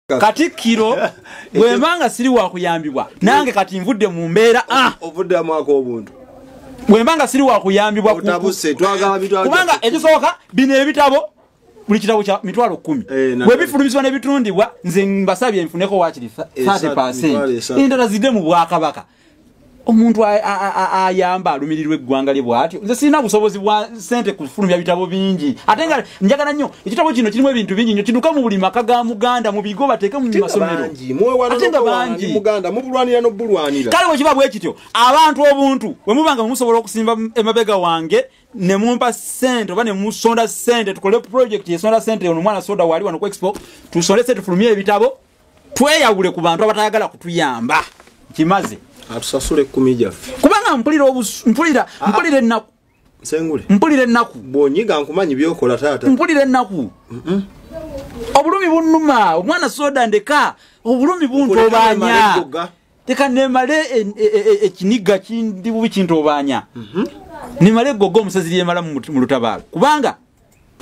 Katikkiro bwembanga siri wa kuyambibwa nange kati nvudde mu mbeera ovudde amako obuntu bwembanga siri wa kuyambibwa kubanga ekisooka bino ebitabo buli kitabo kya mitwalo 10 bwe bifulumizibwa ne bitundibwa nze mbasabye nfuneko wakiri 30% endala zidde mu Bwakabaka omuntu ayamba alumirirwe eggwanga lye bwatyo nze sirina busobozi bwa sente kufulumya bitabo bingi ate nga njagala nnyo ekitabo kino kirimu ebintu bingi nnyo kiduka mu buli maka ga Muganda mu bigo bateeke mu masomero ate nga bangi Muganda mubulwanira n'obulwanira kale bwe kiba bwe kityo abantu obuntu bwe mubanga musobola okusimba emabega wange ne mumpa sente oba ne musonda sente tukole project yesonda sente ono mwana soda wali wano ku expo tusonde sente tufulumye ebitabo tweyawule ku bantu abatayagala kutuyamba kimaze atusasule 10 jaffe kubanga mpulira ennaku sengule mpulira ennaku bwonyiga nkumanyi byokola taata mpulira ennaku obulumi bunnuma omwana soda ndeka obulumi buntobanya teka nemale ekiniga kindi bubi kintobanya nimale gogo omusazi lyemala mu lutabaalo kubanga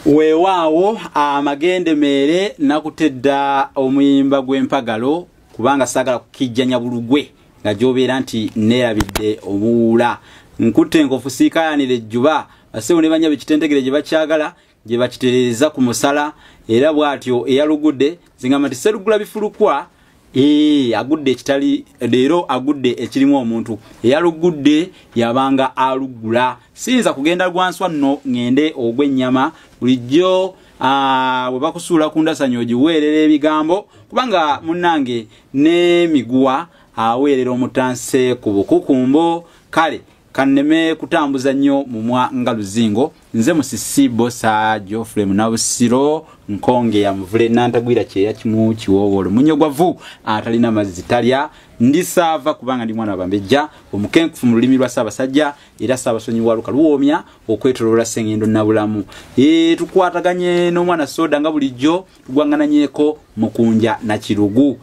weewaawo amagende mere nakutedda omuyimba gw'empagalo kubanga sagala kukijjanya bulugwe nga jobeera nti neerabidde obuwula nkutte enkofu siikayanire ejjuba basewo ne banya bekitendegere gye bakyagala gye bakitereeza ku musala era bw'atyo eyalugudde zingamba nti serugula bifulukwa agudde ekitali leero agudde ekirimu omuntu eyalugudde yabanga alugula siyinza kugenda lwanswa nno ngende ogw'ennyama bulijjo bwe bakusuula ku ndasanyo ogiweerera ebigambo kubanga munnange n'emiguwa aweerera omutanse ku bukukumbo kale kanneme kutambuza nnyo mumwa nga luzingo nze musisibo sa Geoffrey Munabusiro nkonge ya muvule nantagwira kyeya kimu kiwoowolo munyogwavu atalina mazzi talya ndisaava kubanga ndi mwana bambejja omukenkufu mu lulimi lwa Ssaabasajja era Ssaabasonyi wa Luka luwoomya okwetoloola Ssengendo Nabulamu tukwataganye n'omwana soda nga bulijjo tugwangananyeeko mukunja na kirugu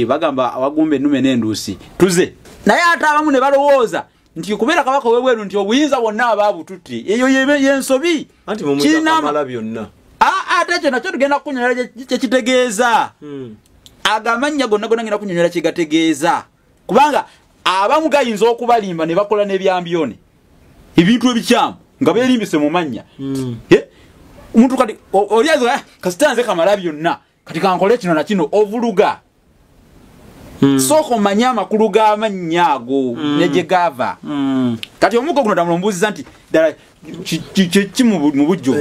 bagamba awagumba ennume n'enduusi tuze naye ate abamu ne balowooza nti kubeera kabaka webweru nti obuyinza bwonna ababututte eyo yensobi anti mumala byonna ate ekyo nakyo tugenda kunyonyola kyekitegeeza agamanya gonna ngenda kunyonyola kyegategeeza kubanga abamu gayinza okubalimba ne bakola n'ebyambyone ebintu ebikyamu nga beerimbise mu mannya omuntu kati olyaza kasitanze kamala byonna kati kankole kino na kino ovuluga soko manya makulu g'amannya ago neje gava kati omuggo guno damulombuziza nti ddala ki mu bujjo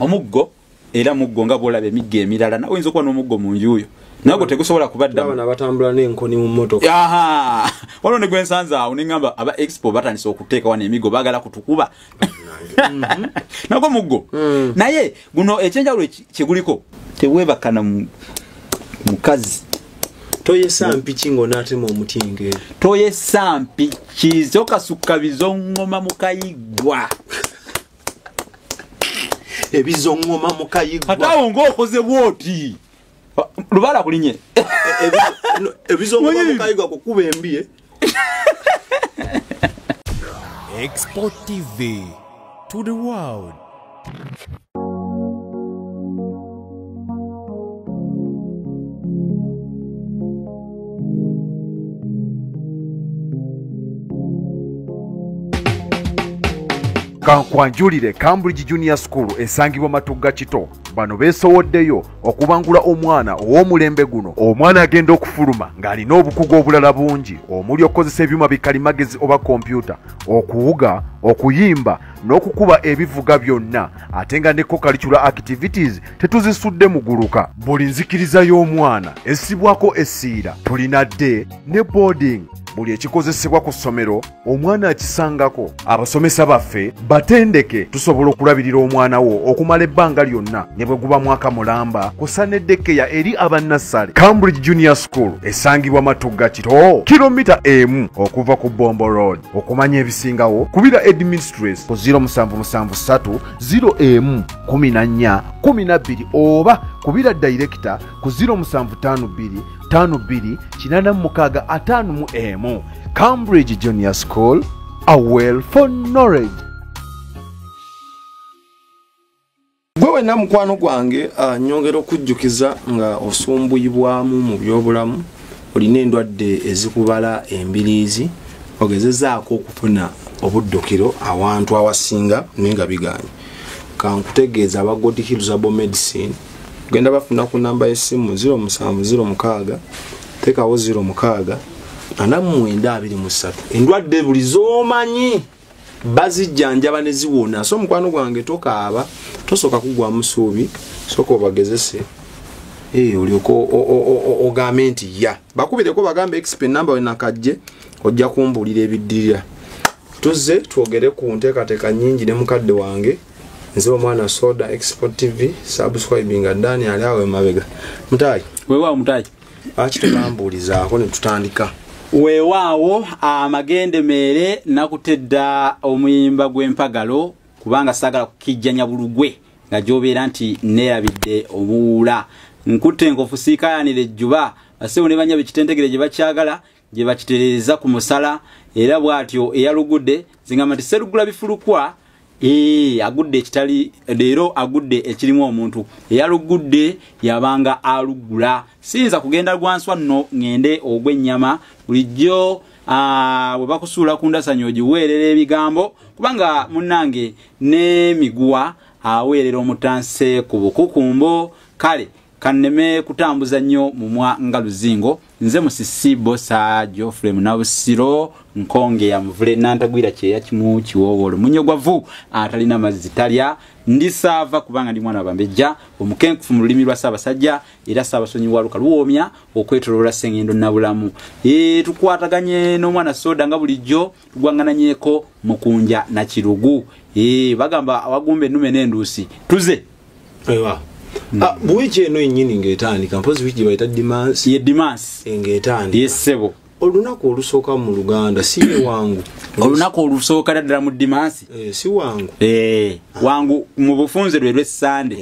omuggo era muggo nga bwolaba emiggo emirala nawe oyinza okuba n'omuggo mu nju yo nago tegusobola kubadda abana batambula n'enkoni mu mmotoka waliwo ne gwensanze awo ne ngamba aba expo batandise okuteeka wano emiggo baagala kutukuba nago muggo naye guno ekyenjawulo kyeguliko teweebakana mukazi toye sampi kingo natema omutinge toye sampi kizo kasukka bizongoma mukayigwa ebizongoma mukayigwa atawo ng'okoze bwoti lubala kulinye ebizongoma mukayigwa kukuba embi Export TV to the world. Kankwanjulire Cambridge Junior School esangibwa Matugga Kito bano beesowoddeyo okubangula omwana ow'omulembe guno omwana agenda okufuluma ng'alina obukugu obulala bungi omuli okukozesa ebyuma bikalimagezi oba kompyuta okuwuga okuyimba n'okukuba ebivuga byonna ate nga ne co-curricular activities tetuzisudde muguluka buli nzikiriza y'omwana essibwako essiira tulina day ne boarding buli ekikozesebwa ku ssomero omwana akisangako abasomesa baffe batendeke tusobola okulabirira omwana wo okumala ebbanga lyonna ne bwe guba mwaka mulamba kusa n'eddekeya eri abannassale Cambridge Junior School esangibwa Matugga Kito kilomita 1 okuva ku Bombo Road okumanya ebisingawo kubira administrator ku 0773 01 14 12 oba kubira director ku 0752 52 Cambridge Junior School, a well for knowledge. Gwe wena mukwano gwange nyongera okujjukiza nga osumbuyibwamu mu byobulamu olina endwadde ezikubala embiriizi ogezezaako okufuna obuddukiro awantu awasinga ninga biganye kankutegeeza aba God Hills Herbal Medicine genda bafuna ku namba y'essimu 0706 tekawo 06 4923 endwadde buli z'omanyi bazijjanjaba ne ziwona so mukwano gwange tokaaba tosoka kugwa musuubi soko obagezese olyoko ogambe nti ya bakubireko bagambe expen number wenakajje ojja kumbulira ebiddirira tuzze twogere ku nteekateeka nnyingi ne mukadde wange nze omwana Soda Export TV subscribing adani ali awe mabega mutayi wewa mutayi akitebambulizaako ne tutandika weewaawo amagende mere nakutedda omuyimba gw'empagalo kubanga sagala kukijjanya bulugwe nga jobeera nti neerabidde obuwula nkutte enkofu siikayanira ejjuba basewo ne banyabe kitendegere gye bakyagala gye bakitereeza ku musala era bw'atyo eyalugudde zingamba nti serugula bifulukwa agudde ekitali leero agudde ekirimu omuntu eyalugudde yabanga alugula siyinza kugenda lwanswa nno ngende ogw'ennyama bulijjo bwe bakusuula ku ndasanyo ogiweerera ebigambo kubanga munnange n'emiguwa aweerera omutanse ku bukukumbo kale kanneme kutambuza nnyo mumwa nga luzingo nze musisibo sa Geoffrey Munabusiro nkonge ya muvule nantagwira kyeya kimu kiwowolo munyogwavu atalina mazzi talya ndisava kubanga ndi mwana bambejja omukenkufu mu lulimi lwa Ssaabasajja era Ssaabasonyi wa Luka luwomya okwetoloola Ssengendo Nabulamu tukwataganye n'omwana Soda nga bulijjo tugwangananyeko mukunja na kirugu bagamba awagumba ennume n'enduusi tuze ewa buwiki eno yennyini ng'etandika mpozi wiki bayita dimansi ye dimansi ng'etandika yessebo olunaku olusooka mu Luganda si wangu olunaku olusooka ddala mu dimansi si wangu wangu mu bufunze lwe lw'Essande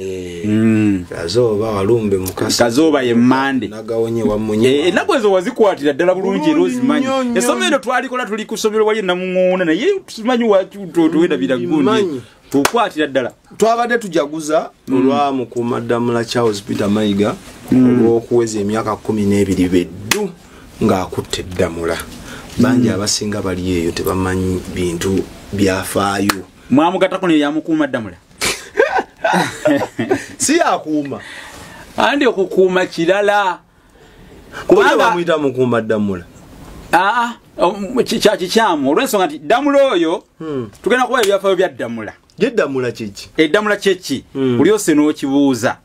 kazooba walumbe mukasa kazooba ye Mmande nagawonye wamunye ennaku ezo wazikwatira ddala bulungi era ozimanyi essomero twalikola tuli ku ssomero wali Namuŋŋoona naye tusimanyi watuwendabira gundi tukwatira ddala twabadde tujaguza olwa Mukuumaddamula Charles Peter Mayiga olw'okuweza emyaka 12 beddu ng'akutte Ddamula bangi abasinga bali eyo tebamanyi bintu byafaayo mwamugatako ne yamukuumaddamula si akuuma andi okukuuma kirala kubanga bamuyita Mukuumaddamula kikyamu olw'ensonga nti Ddamula oyo tugenda kuba ebyafaayo bya Ddamula Ddamula kyeki eddamula kyeki buli ose n'okibuuza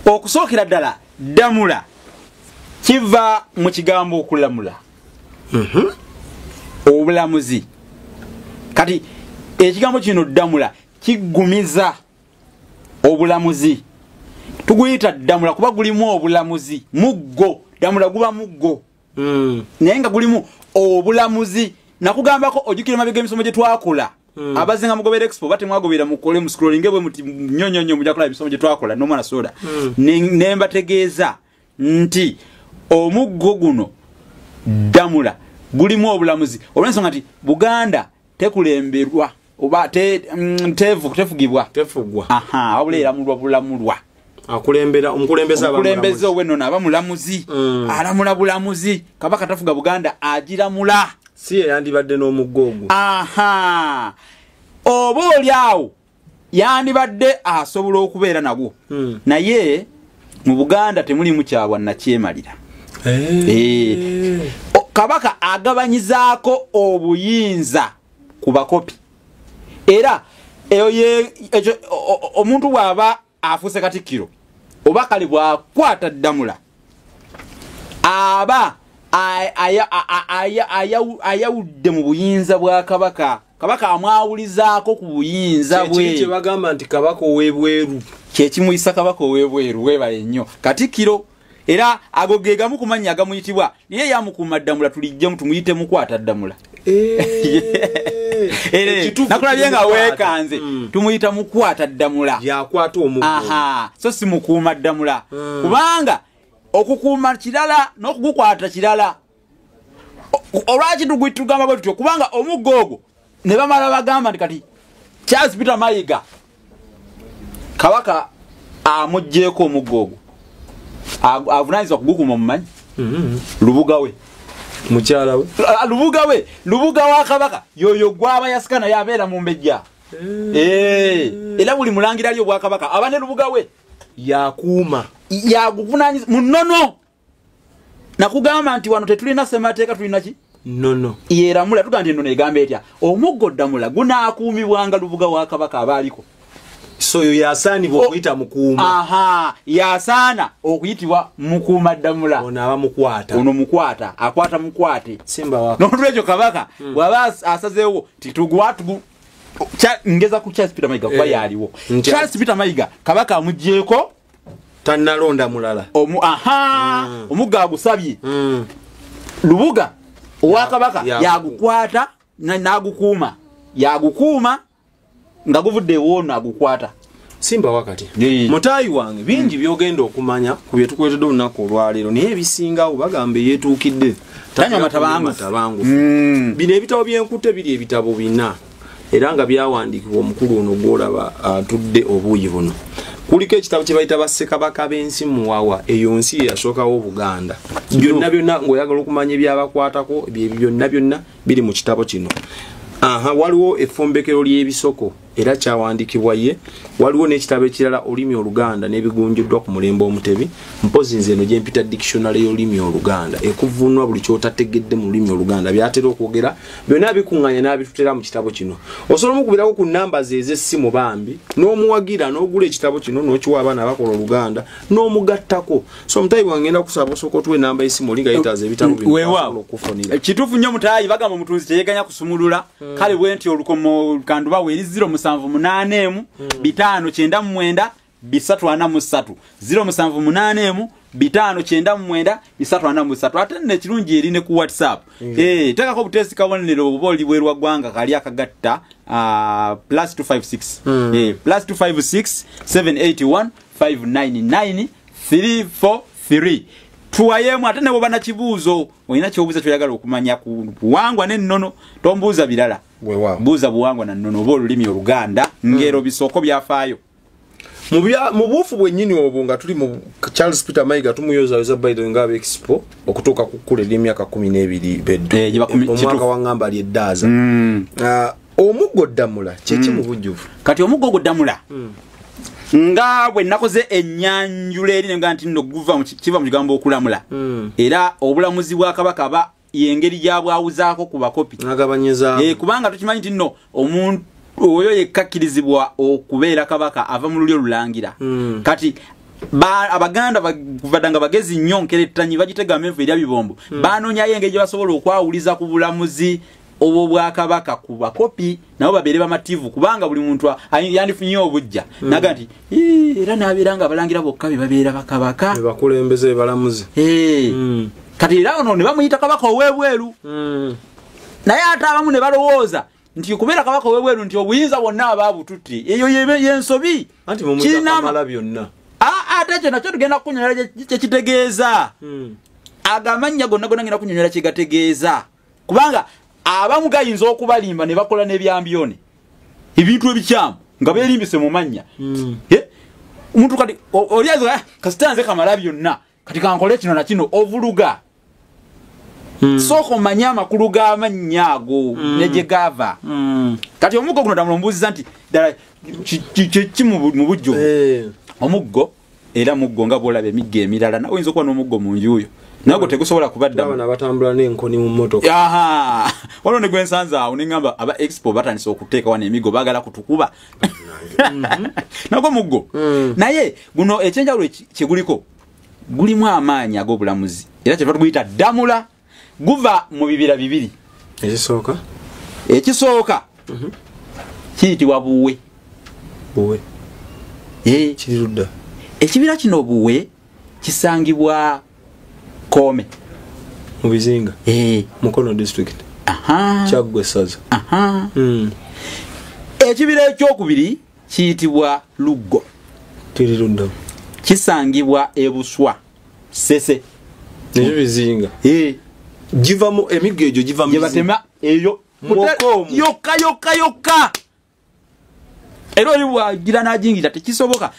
okusookera ddala Ddamula kiva mu kigambo okulamula obulamuzi kati ekigambo kino Ddamula kiggumiza obulamuzi tuguyita Ddamula kuba gulimu obulamuzi muggo Ddamula guba muggo naye nga gulimu obulamuzi nakugambako ojjukira mabega emisomo gye twakola abazinga mugobera expo bate mwagobera mukole mu scrolling bwe muti nyonyonyo mujja kola ebisomo gye twakola n'omwana Soda ne mbategeeza nti omuggo guno Ddamula gulimu obulamuzi olw'ensonga nti Buganda tekulemberwa oba tefugibwa wabula bulamulwa omukulembeze ow'ennono aba mulamuzi alamula bulamuzi Kabaka tafuga Buganda agiramula si yandibadde n'omuggo ogwo oba oli awo yandibadde asobola okubeera nagwo naye mu Buganda temulimu kyabwa nakyemalira Kabaka agabanyizaako obuyinza ku bakopi era omuntu bw'aba afuuse Katikkiro oba kale bw'akwata Ddamula aba ayawudde mu buyinza bwa Kabaka amwawulizaako ku buyinza bwe kye bagamba nti Kabaka ow'ebweru kyekimuyisa Kabaka ow'ebweru weebale nnyo Katikkiro era ago ge gamu ku mannya agamuyitibwa naye Yamukuumaddamula tulijjemu tumuyite Mukwata Ddamula nakulabye nga weekanze tumuyita Mukwata Ddamula yakwata omuggo so si Mukuumaddamula kubanga okukuuma kirala n'okugukwata kirala olwaki tugamba bwe tutyo kubanga omuggo ogwo ne bamala bagamba nti kati Charles Peter Mayiga kabaka amujjeeko omuggo ogwo avunanyizibwa kugukuma mumanyi lubuga we mukyala we lubuga wa kabaka yoyo gwaba yasika naye abeera mu mbejja era buli mulangira ali obwakabaka aba ne lubuga we yakuuma yaguvunanyiza munono nakugamba nti wano tetulina semateeka tulina ki nono yeramula tugamba nti ennono egamba etya omuggo ddamula gunaakuumibwanga lubuga wa kabaka abaaliko so yo yasaanibwa okuyita mukuuma yasaana okuyitibwa mukuuma ddamula ono aba mukwata ono mukwata akwata mukwate simba wako n'olwekyo kabaka bw'aba asazeewo titugwatugu ngeza ku Charles Peter Mayiga kuba yaliwo Charles Peter Mayiga kabaka amugjeeko tannalonda mulala omugga agusabye lubuga owa kabaka yagukwata n'agukuuma yagukuuma nga guvudde woono agukwata simba wakati mutaayi wange bingi byogenda okumanya ku bye tukwetedde olunaku olwaleero naye ebisingawo bagamba yeetuukidde tanywa matabangu bino ebitabo byenkute biri ebitabo bina era nga byawandiikibwa omukulu ono gwolaba atudde obuuyi buno kuliko ekitabo kye bayita bassekabaka b'ensi muwawa eyo nsi yasookawo Buganda byonna byonna ng'oyagala okumanya ebyabakwatako byonna byonna biri mu kitabo kino waliwo effombekero ly'ebisoko era kyawandiikibwa ye waliwo n'ekitabo ekirala olulimi Oluganda n'ebigunjuddwa ku mulembe Omutebi mpozi nze eno gyempita dictionary y'olulimi Oluganda ekuvvuunwa buli kyotategedde mu lulimi Oluganda byatera okwogera byonna bikuŋŋanya n'abitutera mu kitabo kino osobola omukubirako ku nnamba ze ez'essimu bambi n'omuwagira n'ogula ekitabo kino n'okiwa abaana abakola Oluganda n'omugattako so mutayi bwangenda kusaba osooka otuwa ennamba y'essimu oli nga yetaaza ebitabo bino okufunira kituufu nnyo mutayi bagamba omutunzi teyeganya kusumulula kale bwe nti olukomo kanduba weeri 078 599 343 078 599 343 ate nekirungi eri ne ku WhatsApp tekako butesi kabonero oboli bwerwa gwanga kali akagatta +256 +256 781 599 343 tuwayemu ate nebo bana kibuuzo olina kyobuuza kyoyagala okumanya ku buwangwa n'ennono tombuuza birala buuza buwangwa na nnono oba olulimi Oluganda ngero bisoko byafaayo mu buufu bwennyini obwo nga tuli mu Charles Peter Mayiga tumuyozayoza Biden ng'aba expo okutuuka ku kkula ly'emyaka 12 beddu omwaka wangamba lyeddaaza omuggo ddamula kyeki mu bujjuvu kati omuggo ddamula nga bwe nakoze ennyanjula eri nga nti nno kiva mu kigambo okulamula era obulamuzi bwa kabaka aba yengeri gyabwawuzaako ku bakopi kubanga tukimanyi nti nno omuntu oyo yekkakkirizibwa okubeera kabaka ava mu lulyo lulangira kati abaganda badanga bagezi nnyo nkerettanyi bagitega amenvu erya bibombo banoonyayo engeri gye basobola okwawuliza ku bulamuzi obwo bwa kabaka ku bakopi nabo babeere bamativu kubanga buli muntu yandifunye obujja naga nti era nabeeranga abalangira bokka be babeera bakabaka bakulembeze balamuzi kati era ono ne bamuyita kabaka ow'ebweru naye ate abamu ne balowooza nti kubeera kabaka ow'ebweru nti obuyinza bwonna abaabututte eyo yensobi anti mumuyita byonna ate ekyo nakyo tugenda kukunyonyola kyekitegeeza agamannya gonna gonna ngenda kunyonyola kyegategeeza kubanga abamu gayinza okubalimba ne bakola n'ebyambyone ebintu ebikyamu nga beerimbise mu mannya omuntu kati olyaza kasitanze kamala byonna kati kankole kino na kino ovuluga soko manya amakulu g'amannya ago ne gye gava kati omuggo guno tamulombuuziza nti ddala ki mu bujjuvu omuggo era muggo nga bwolaba emiggo emirala nawe oyinza okuba n'omuggo mu njuuyo nago tegusobola kubaddamu batambula n'enkoni mu mmotoka waliwo ne gwensanze awo ne ŋŋamba aba expo batandise okuteeka wano emigo baagala kutukuba nago muggo naye guno ekyenjawulo kyeguliko gulimu amaanyi ag'obulamuzi era kyeva tuguyita ddamula guva mu bibira bibiri ekisooka kiyitibwa buwe kirirudda ekibira kino buwe kisangibwa Kome mu Bizinga Mukono district Kyaggwe Saza ekibira ekyokubiri kiyitibwa Luggo kirirudda kisangibwa Ebuswa Sese nebyo Bizinga givamu emiggo egyo giva mu batema eyo yokka era oli bwagira n'ajingira tekisoboka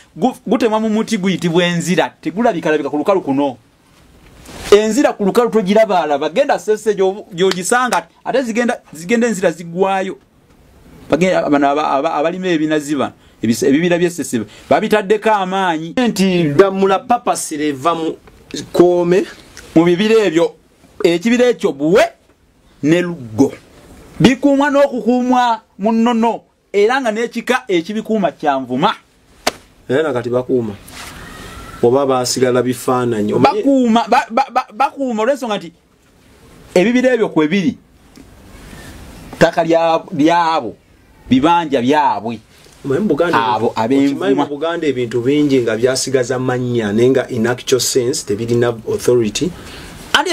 gutemwa mu muti guyitibwa enzira tegulabika ku lukalu kuno enzira ku lukalu togiraba bagenda sese gyogisanga ate zigenda enzira zigwayo bagenda abalime ebinaziba ebibira byesese babitaddeko amaanyi nti Damula papa sireva mu Koome mu bibira ebyo ekibira ekyo Buwe ne Luggo bikuumwa n'okukuumwa mu nnono era nga n'ekika ekibikuuma kyanvuma era kati bakuuma oba basigala bifaananyi bakuuma olw'ensonga nti ebibira ebyo kwebiri ttaka lyabo bibanja byabwe abo ab'envuma. Mu Buganda ebintu bingi nga byasigaza mannya naye nga in actual sense tebirina authority. Andi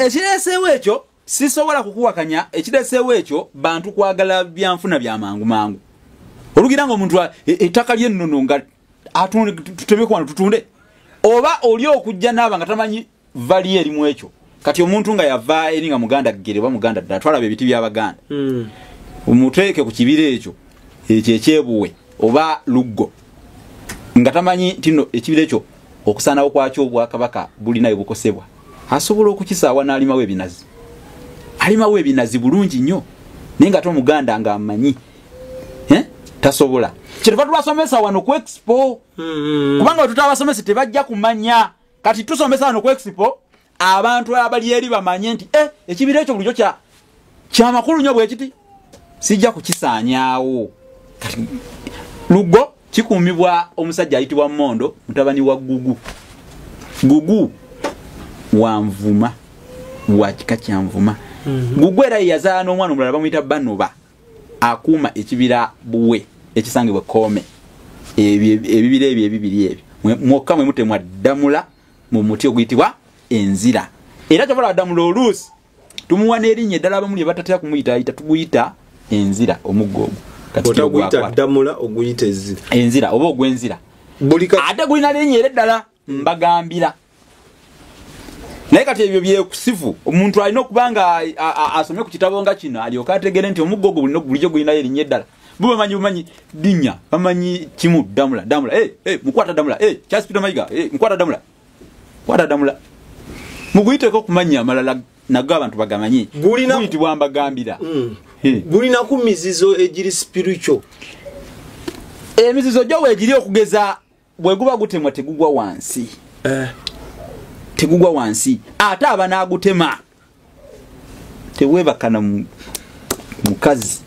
ekireeseewo ekyo sisobola kukuwakanya ekireeseewo ekyo bantu kwagala byanfuna bya mangu olugira nga omuntu ettaka ly'ennono nga tutemeko wano tutunde oba oli okujja n'aba nga tamanyi vali erimu ekyo kati omuntu nga yava eri nga Muganda ggere oba Muganda ddala twalaba ebiti by'Abaganda omuteeke ku kibira ekyo ekyebuwe oba Luggo nga tamanyi tino ekibira ekyo okusaanawo kwakyo Obwakabaka bulinayo bukosebwa asobola okukisaawa n'alimawo ebinazi alimawo ebinazi bulungi nnyo naye nga Omuganda nga amanyi tasobola kyetova tubasomesa wano ku expo kubanga tutabasomesa tebajja kumanya kati tusomesa wano ku expo abantu abali eri bamanye nti ekibira ekyo bulijjo kyamakulu nnyo bwe kiti sijja kukisaanyaawo kati Luggo kikuumibwa omusajja ayitibwa Mondo mutabani wa Gugu wanvuma wa kika kyanvuma Gugu era yazaala n'omwana omulala bamuyita Banoba akuuma ekibira Buwe ekisangibwa Koome ebibira ebyo ebibiri ebyo mwokka mwe mutemwa Damula mu muti oguyitibwa enzira era kyovala Damula oluusi tumuwa n'erinnya eddala abamuli batatera kumuyita tuguyita enzira omuggo oguyita Damula oguyita enzira oba ogw'enzira ate gulina n'erinnya era eddala mbagambira naye kati ebyo byekusifu omuntu alina okuba nga asomye ku kitabo nga kino alyoka ategere nti omuggo ogwo bulijjo gulinayo erinnya eddala bumanyi dinnya bamanyi kimu Damula mukwata Damula Charles Mayiga mukwata Damula muguyiteko kumanya amalala nago abantu bagamanyi guyitibwa mbagambira gulina ku mizizo egiri spiritual emizizo gyo weegiri okugeza bwe guba gutemwa tegugwa wansi ate aba n'agutema teweebakana mukazi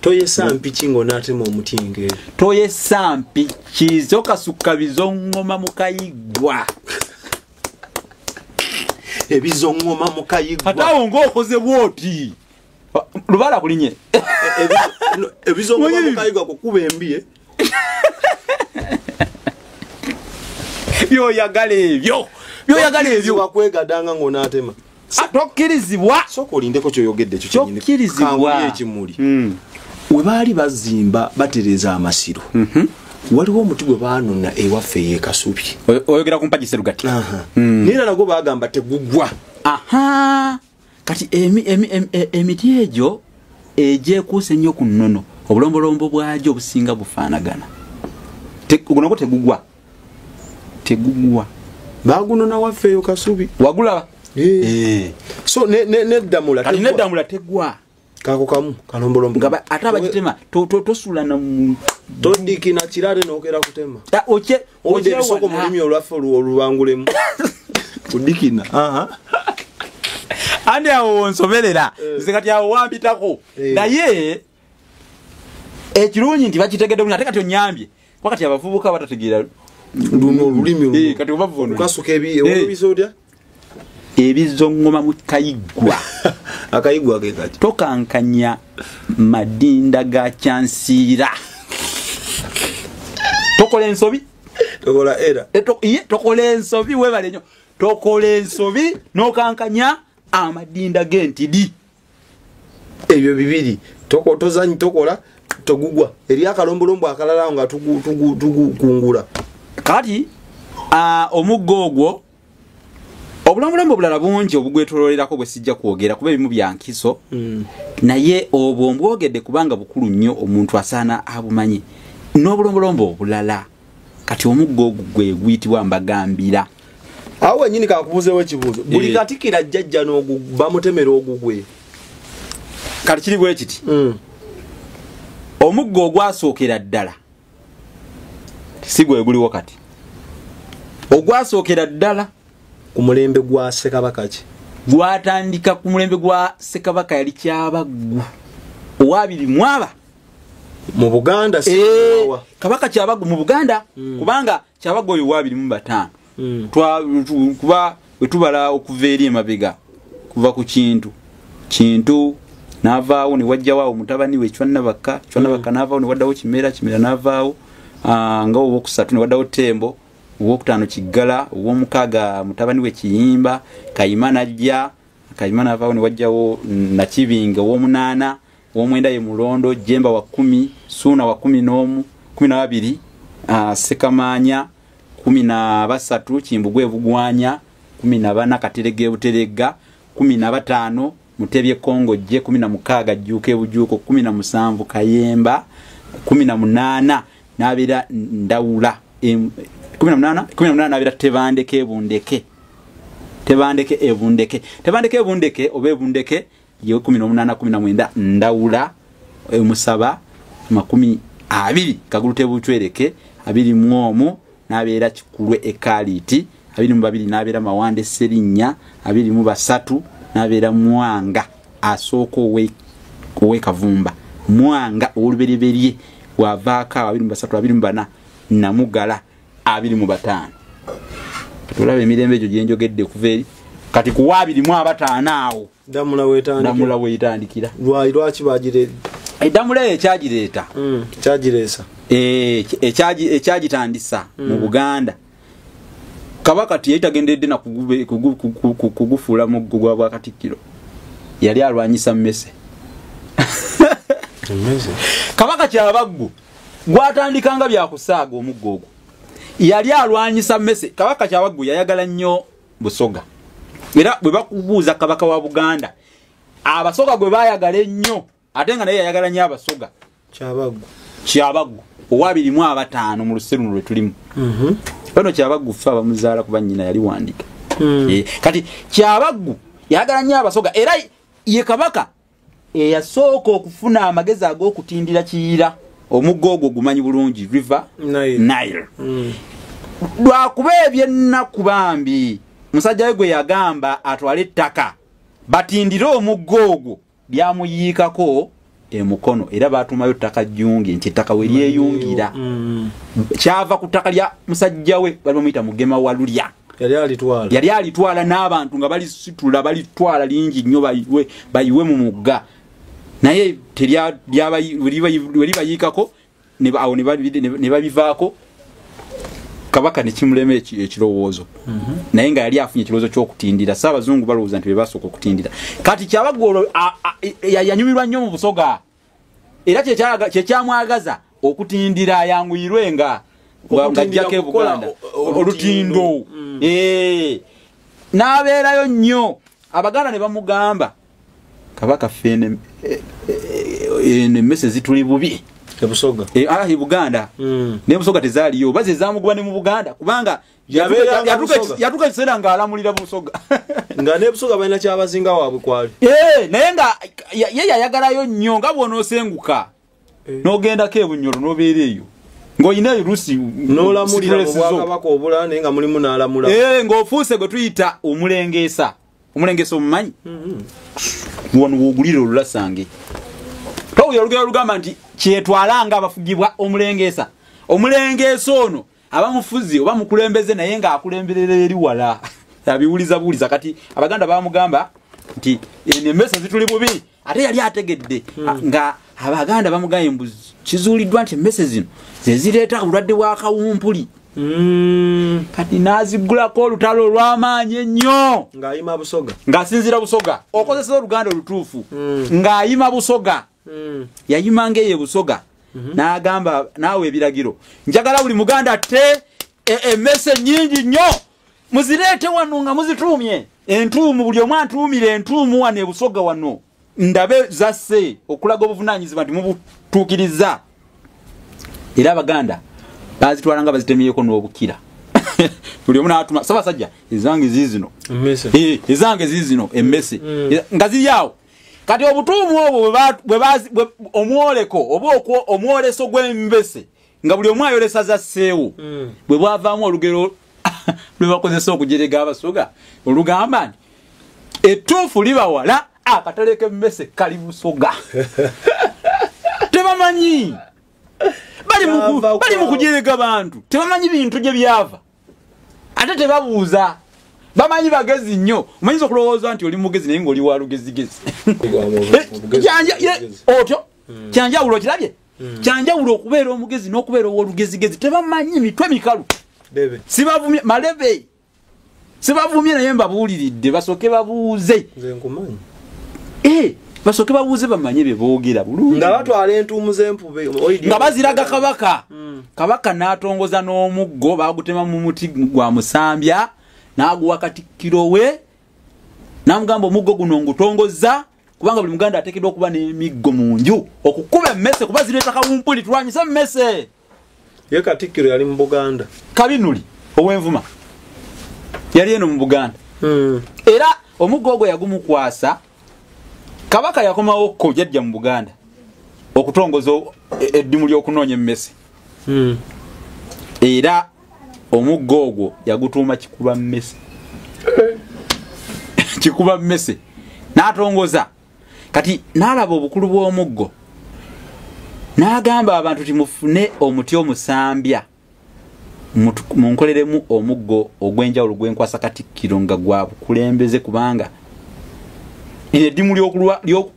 toyesampi kingo n'atema omutinge toyesampi kizo kasukka bizongoma mukayigwa ebizongoma mukayigwa atawo ng'okoze bwoti lubala kulinye ebizongoma mukayigwa kukuba embiye byoyagala ebyo wakwegadanga ng'onaatema tokkirizibwa sooka olindeko kyoyogedde ekyo kyokkirizibbwa ekimuli we baali bazimba batereza amasiro waliwo omuti gwe baanona ewaffe ey'ekasubi oyogera ku mpagi Serugati naye nagwo bagamba tegugwa kati emiti egyo egyekuusa ennyo ku nnono obulombolombo bwagyo obusinga bufaanagana gunagwo tegugwa bagunona waffe eyo kasubi wagulaba so neddamula kati neddamula tegwa kako kamu kalombolombo nga ate abagitema tosulana todikina kirale n'okera kutema oje ebisoko mu lulimi olwaffe olubangulemu kudikina andi awo nsoberera nze kati awo wambitako naye ekirungi nti bakitegedde bulungi ate kati onyambye kuba kati abavubuka batategeera luno olulimi kati obavuno kasuka ebisodya ebizongoma mu kayigwa akayigwa ke kati tokankanya madinda ga kyansiira tokola ensobi tokola era tokola ensobi webale nnyo tokola ensobi nokankanya amadinda g'entidi ebyo bibiri tozanyi tokola togugwa eri akalombolombo akalala nga tugukungula kati omuggo ogwo Obulambulambu bulala bungi obugwetololerako bwe sijja kwogera kuba ebimu bya nkiso. Naye obwo mbwogedde kubanga bukulu nnyo omuntu asaana abumanyi. N'obulambulambu obulala kati omuggo gwe guyitibwa mbagambira. Awo nyini kakubuzeewo ekibuuzo. Buli katikira jjajja bamutemera ogugwe. Kati kiri bwe kiti. Omuggo ogwasookera ddala si gwe guliwo kati. Ogwasookera ddala ku mulembe gwa Ssekabaka ki? Gwatandika ku mulembe gwa Ssekabaka yali Kyabaggu. Owabiri mwaba mu Buganda Kabaka Kyabaggu mu Buganda kubanga Kyabaggu oyo owabiri mu batano. Kuba wetubala okuva eri emabega kuva ku kintu navaawo ne wajjawo mutabani we Chwanabaka navaawo ne waddawo Kimera navaawo nga owokusatu ne waddawo Tembo, owokutaano Kiggala, owomukaaga mutabani we Kiyimba, Kayima najja, Kayima navaawo ne wajjawo Nakibinga, owomunaana, owomwenda ye Mulondo, Jemba wa 10, Suuna wa 12, Sekamaanya 13, Kimbugwe Bugwanya 14, Katerege Buterega 15, Mutebye Kongo je 16, Jjuuke Bujuuko 17, Kayemba 18, nabira Ndawula 18 nabira Tebandeke Ebundeke obebundeke ye 18 19 Ndawula Musaba 20 Kagulute Buchwereke 20 nabira Kikulwe Ekaliti 22 nabira Mawande Serinnya 23 nabira Mwanga asoko we Kavumba Mwanga oluberiberiye wavaaka 23 24 Namugala 25. Tulabe emirembe egyo gye njogedde kuveeri kati ku 25 awo Damula weetandikira lwaki bagireri Damula ekyagireeta kyagireesa ekyagitandisa mu Buganda Kabaka tiyitagendedde na kugufuula mu gugwa bwa Katikkiro yali alwanyisa Mmese. Kabaka Kyabaggu gwatandikanga bya kusaaga omuggo ogwo yali alwanyisa Mmese. Kabaka Kyabaggu yayagala nnyo Busoga era bwe bakubuuza Kabaka wa Buganda Abasoga gwe bayagala ennyo ate nga naye yayagala nnyo Abasoga. Kyabaggu owabiri mu 5 mu luseru lwe tulimu. Bano Kyabaggu fa bamuzaala kuba nnyina yali wandika. Kati Kyabaggu yayagala nnyo Abasoga era ye Kabaka eyasooka okufuna amagezi ag'okutindira Kiyira omuggo ogwo gumanyi bulungi River Nile. Lwakuba ebyennaku bambi musajja we gwe yagamba atwale ettaka batindire omuggo ogwo lyamuyiikako emukono era batumayo ttaka Jjungi nti ettaka we lyeyungira kyava ku ttaka lya musajja we bali bamuyita Mugema wa Lulya yali alitwala n'abantu nga balisitula balitwala lingi nnyo bayiwe mu mugga naye libayikako ne babivaako Kabaka ne kimulema ekirowoozo naye nga yali afunye ekirowoozo ky'okutindira Saabazungu balowooza nti bebasooka okutindira. Kati Kyabaggu yanyumirwa nnyo mu Busoga era kyekyamwagaza okutindira ayanguyirwe nga ng'ajjako e Buganda olutindo n'abeerayo nnyo. Abaganda ne bamugamba Kabaka fene Mmese zituli bubi Busoga e Buganda ne Busoga tezaaliyo baze zamuguba ne mu Buganda kubanga yatuka kiseera ng'alamulira Busoga nga ne Busoga balina kyabazinga waabwe kwali naye nga ye yayagalayo nnyo nga bw'onoosenguka n'ogendako e Bunyoro n'obeera eyo ng'olina Lusi n'olamulira mu Bwakabaka obulala naye nga mulimu n'alamula ng'ofuuse gwe tuyita omulengeesa omumanyi wano w'ogulira olulasange towulira olugero lugamba nti kyetwalanga abafugibwa omulengeesa ono abamufuzi oba mukulembeze naye ng'akulemberera eri wala abiwuliza kati Abaganda bamugamba nti Mmese zituli bubi ate yali ategedde nga Abaganda bamugamba embuzi kizuuliddwa nti Mmese zino ze zireeta obulwadde bwa kawumpuli kati nazigulako olutalo olw'amaanyi ennyo ng'ayima Busoga ng'asinzira Busoga okozesa Oluganda olutuufu ng'ayima Busoga yayima ng'eye Busoga n'agamba naawe ebiragiro njagala buli Muganda te Mmese nnyingi nnyo muzirete wano nga muzitumye entuumu buli omu antuumire entuumu wano ebusoga wano ndabe zasse okulaga obuvunanyizibwa nti mubutuukiriza era abaganda bazitwala nga bazitemyeko n'obukira buli omu n'atuma Ssaabasajja ezange zizino ezange zizino emmese nga ziryawo kati obutuumu obwo omwoleko oba omwoleso gw'embese nga buli omu ayolesa zasseewo bwe bwavaamu olugero lwe bakozesa okujerega abasoga olugamba nti ettuufu libawala akatale k'emmese kali busoga tebamanyi bali mu kujerega bantu tebamanyi bintu gye byava ate tebabuuza bamanyi bagezi nnyo omanyiza okulowooza nti oli mugezi naye ng'oli wa lugezigezi otyo kyanjawulo kirabye kyanjawulo okubeera omugezi n'okubeera ow'olugezigezi tebamanyi mitwe mikalu sibavumye malebe sibavumye naye mbabuuliridde basooke babuuze basooke babuuze bamanye bye boogera bulungi nga batwala entuumu z'empube nga baziraga kabaka kabaka n'atongoza n'omuggo bagutema mu muti gwa musambya n'aguwa Katikkiro we n'amugamba omuggo guno ngutongozza kubanga buli muganda ateekeddwa okuba n'emiggo mu nju okukuba emmese kuba zireeta kawumpuli tulwanyise emmese ye Katikkiro yali mu Buganda Kabinuli ow'Envuma yali eno mu Buganda era omuggo ogwo yagumukwasa kabaka yakomawo ko jajja mu Buganda okutongoza eddimu ly'okunoonya emmese era omuggo ogwo yagutuuma Kikuba mmese Kikuba mmese n'atongoza kati n'alaba obukulu bw'omuggo n'agamba abantu timufune omuti omusambya munkoleremu omuggo ogw'enjawulo gwenkwasa Katikkiro nga gwa bukulembeze kubanga eddimu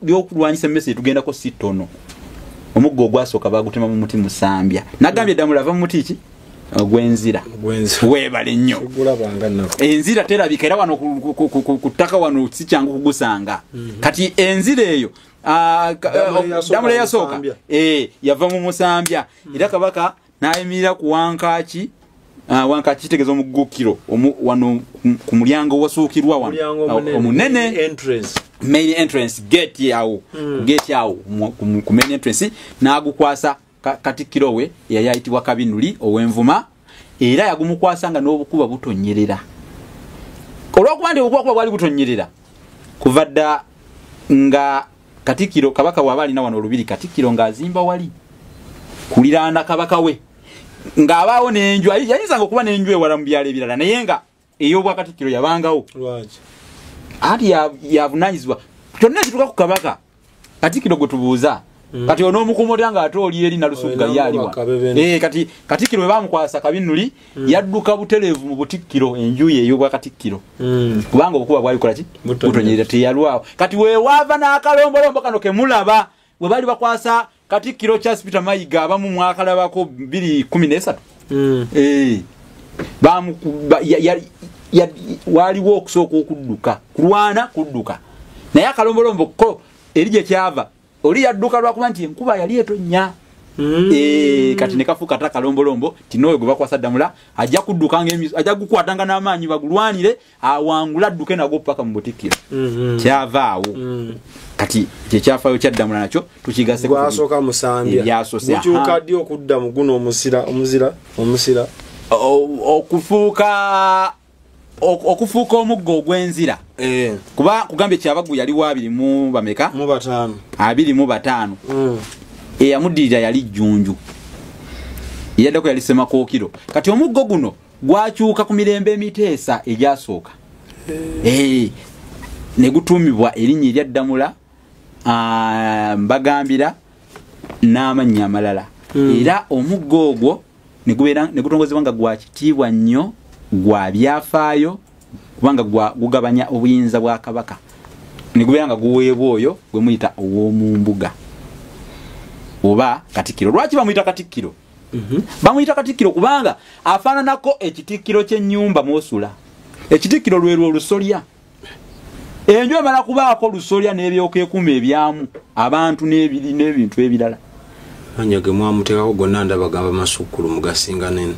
ly'okulwanyisa emmese tugendako si ttono omuggo ogwasooka bagutema mu muti musambya n'agambye Damula ava mu muti ki ogw'enzira weebale nnyo enzira terabika era wano ku ttaka wano si kyangu kugusanga kati enzira eyo Damula eyasooka yava mu musambya era kabaka n'ayimirira ku Wankaaki kitegeeza omuggukiro wano ku mulyango wasuukirwa wano omunene main entrance gate yawo ku main entrance n'agukwasa Katikkiro we yali ayitibwa Kabinuli ow'Envuma era yagumukwasa nga n'obukuba butonyerera olw'okuba nti obukuba bwali butonyerera kuva dda nga Katikkiro kabaka waba alina wano olubiri Katikkiro ng'azimba wali kuliraana kabaka we ng'abaawo n'enju yayinzanga okuba n'enju ewala mu byalo ebirala naye nga ey'obwa Katikkiro yabangawo ati yavunaanyizibwa kyonna ekituuka ku kabaka Katikkiro gwe tubuuza kati on'omukomota ng'ate oli eri Nalusugga yaliwa kati Katikkiro we bamukwasa Kabinuli yadduka butereevu mu Butikkiro enju ye ey'obwa Katikkiro kubanga obukuba bwali bukola ki butonyerera teyalwawo kati weewaava n'akalombolombo kano ke mulaba bwe bali bakwasa Katikkiro Charles Peter Mayiga abamu mwakalabako 2013 waliwo okusooka okudduka kulwana kudduka naye akalombolombo ko eri gye kyava oli yadduka lwakuba nti enkuba yali etonnya kati ne kafuuka ate akalombolombo tinooyo gwe bakwasa Damula ajja kudduka ajja gukwatanga n'amaanyi bagulwanire awangula adduke nagwo paka mu Butikkiro kyavaawo kati kyekyafaayo kya Damula nakyo tukigase gwasooka musambya mukyuka ddi okudda mu guno omusira okufuuka omuggo ogw'enzira kuba kugambye Kyabaggu yali wa 25 eyamuddirira yali Jjunju yaddako yali Ssemakookiro kati omuggo guno gwakyuka ku mirembe emiteesa egyasooka ne gutuumibwa erinnya erya Damula Mbagambira n'amannya amalala era omuggo ogwo ne gutongozebwa nga gwa kitiibwa nnyo gwa byafaayo kubanga gugabanya obuyinza bwa kabaka ne gubeera nga guweebwa oyo gwe muyita ow'omu mbuga oba Katikkiro. Lwaki bamuyita Katikkiro? Bamuyita Katikkiro kubanga afaananako ekitikkiro ky'ennyumba mw'osula. Ekitikkiro lwe olusolya. Enju emala kubaako lusolya n'ebyokwekuuma ebyamu abantu n'ebintu ebirala. Anyage mwamuteekako gonna ndaba gamba Masukkulu mugasinga nene.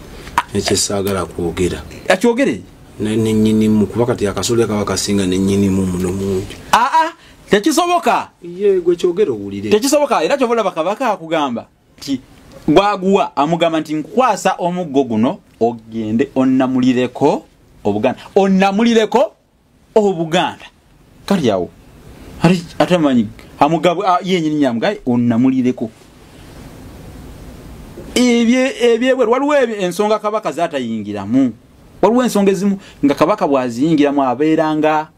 Ekyesaagala kwogera. Akyogere? Nenyinimu kuba kati akasolo kawakasinga nenyinimu muno mungi. Tekisoboka. Ye gwe kyogero owulire. Tekisoboka era kyobola bakabaka akugamba nti gwaguwa amugamba nti nkwasa omuggo guno ogende onnamulireko Obuganda. Onnamulireko Obuganda. Kali yawo. Ari atamanyi amugabo yennyini nyamugaye onnamulireko. Ebyebwe waliwo ensonga kabaka zaatayingiramu. Waliwo ensonga ezimu nga kabaka bwaziyingiramu abeeranga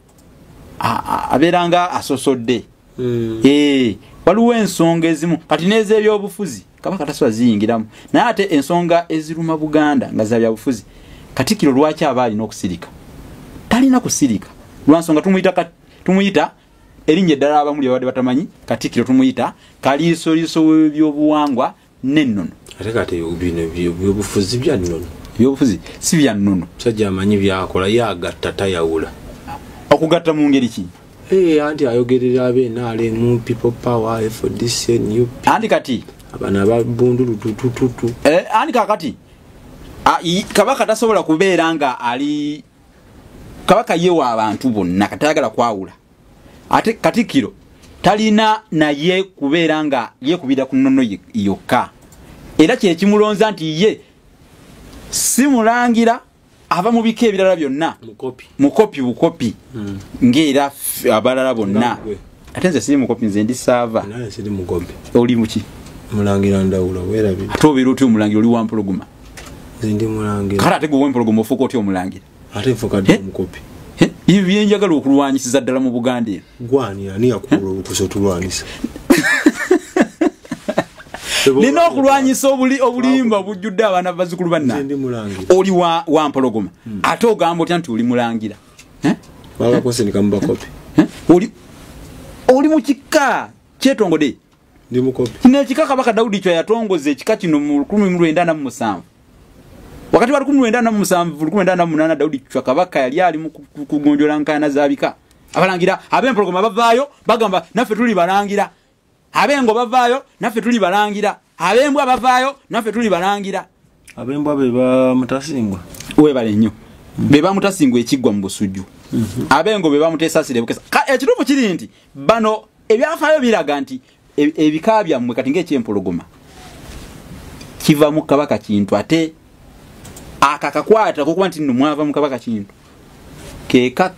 asosodde. Waliwo ensonga ezimu kati n'ez'ebyobufuzi kabaka tasobola ziyingiramu. Naye ate ensonga eziruma Buganda nga za byabufuzi Katikkiro lwaki aba alina okusirika? Talina kusirika. Lwansonga tumuyita erinnya eddala abamuli abadde batamanyi Katikkiro tumuyita kaliisoliiso w'ebyobuwangwa n'ennono. Ate kati bino byobufuzi bya nnono. Byobufuzi si bya nnono. Musajja amanyi byakola yagatta tayawula. Okugatta mu ngeri ki? Anti ayogerera abenaale mu people power for this new people. Anti kati abana babundulu tutututu. Anti kakati kabaka tasobola kubeera nga ali kabaka yewa abantu bonna katayagala kwawula. Ate Katikkiro talina naye kubeera nga yekubira ku nnono yokka. Era kye kimulonza nti ye si mulangira ava mu bika ebirala byonna mukopi bukopi ng'era abalala bonna. Ate nze siri mukopi, nze ndi saava. Naye siri mukopi. Oli muki? Mulangira Ndawula weerabye. Ate obeera otyo omulangira oli wampologoma. Nze ndi mulangira. Kale ate gwe wempologoma ofuuka otyo omulangira. Ate nfuuka ddi omukopi. Ebyo byenjagala okulwanyisiza ddala mu Buganda eno. Gwani ani yakuula olukusa otulwanyisa? Nina okulwanyisa obulimba bujjudde abaana bazzukulu banna. Oli wampologoma. Ate ogamba otya nti oli mulangira. Bagakwesindika mu bakopi. Oli mu kika kyetongode. Ndi mukopi. Kino ekika Kabaka Daudi kyo yatongoza ekika kino mu 1997. Wakati wa 1997 1998 Daudi kyo Kabaka yali ali mu kugonjola nkana zabika. Abalangira abempologoma bavaayo bagamba naffe tuli balangira. Abengo bavaayo naffe tuli balangira. Abembwa bavaayo naffe tuli balangira. Abembwa beba mutasingwa. Webale nnyo. Beba mutasingwa ekiggwa mu busujju. Abengo beba mutesasire bukesa. Ekituufu kiri nti bano ebyafaayo biraga nti ebika byammwe kati ng'ekyempologoma kiva mu Kabaka Kintu ate akakakwata kuba nti nno mwava mu Kabaka Kintu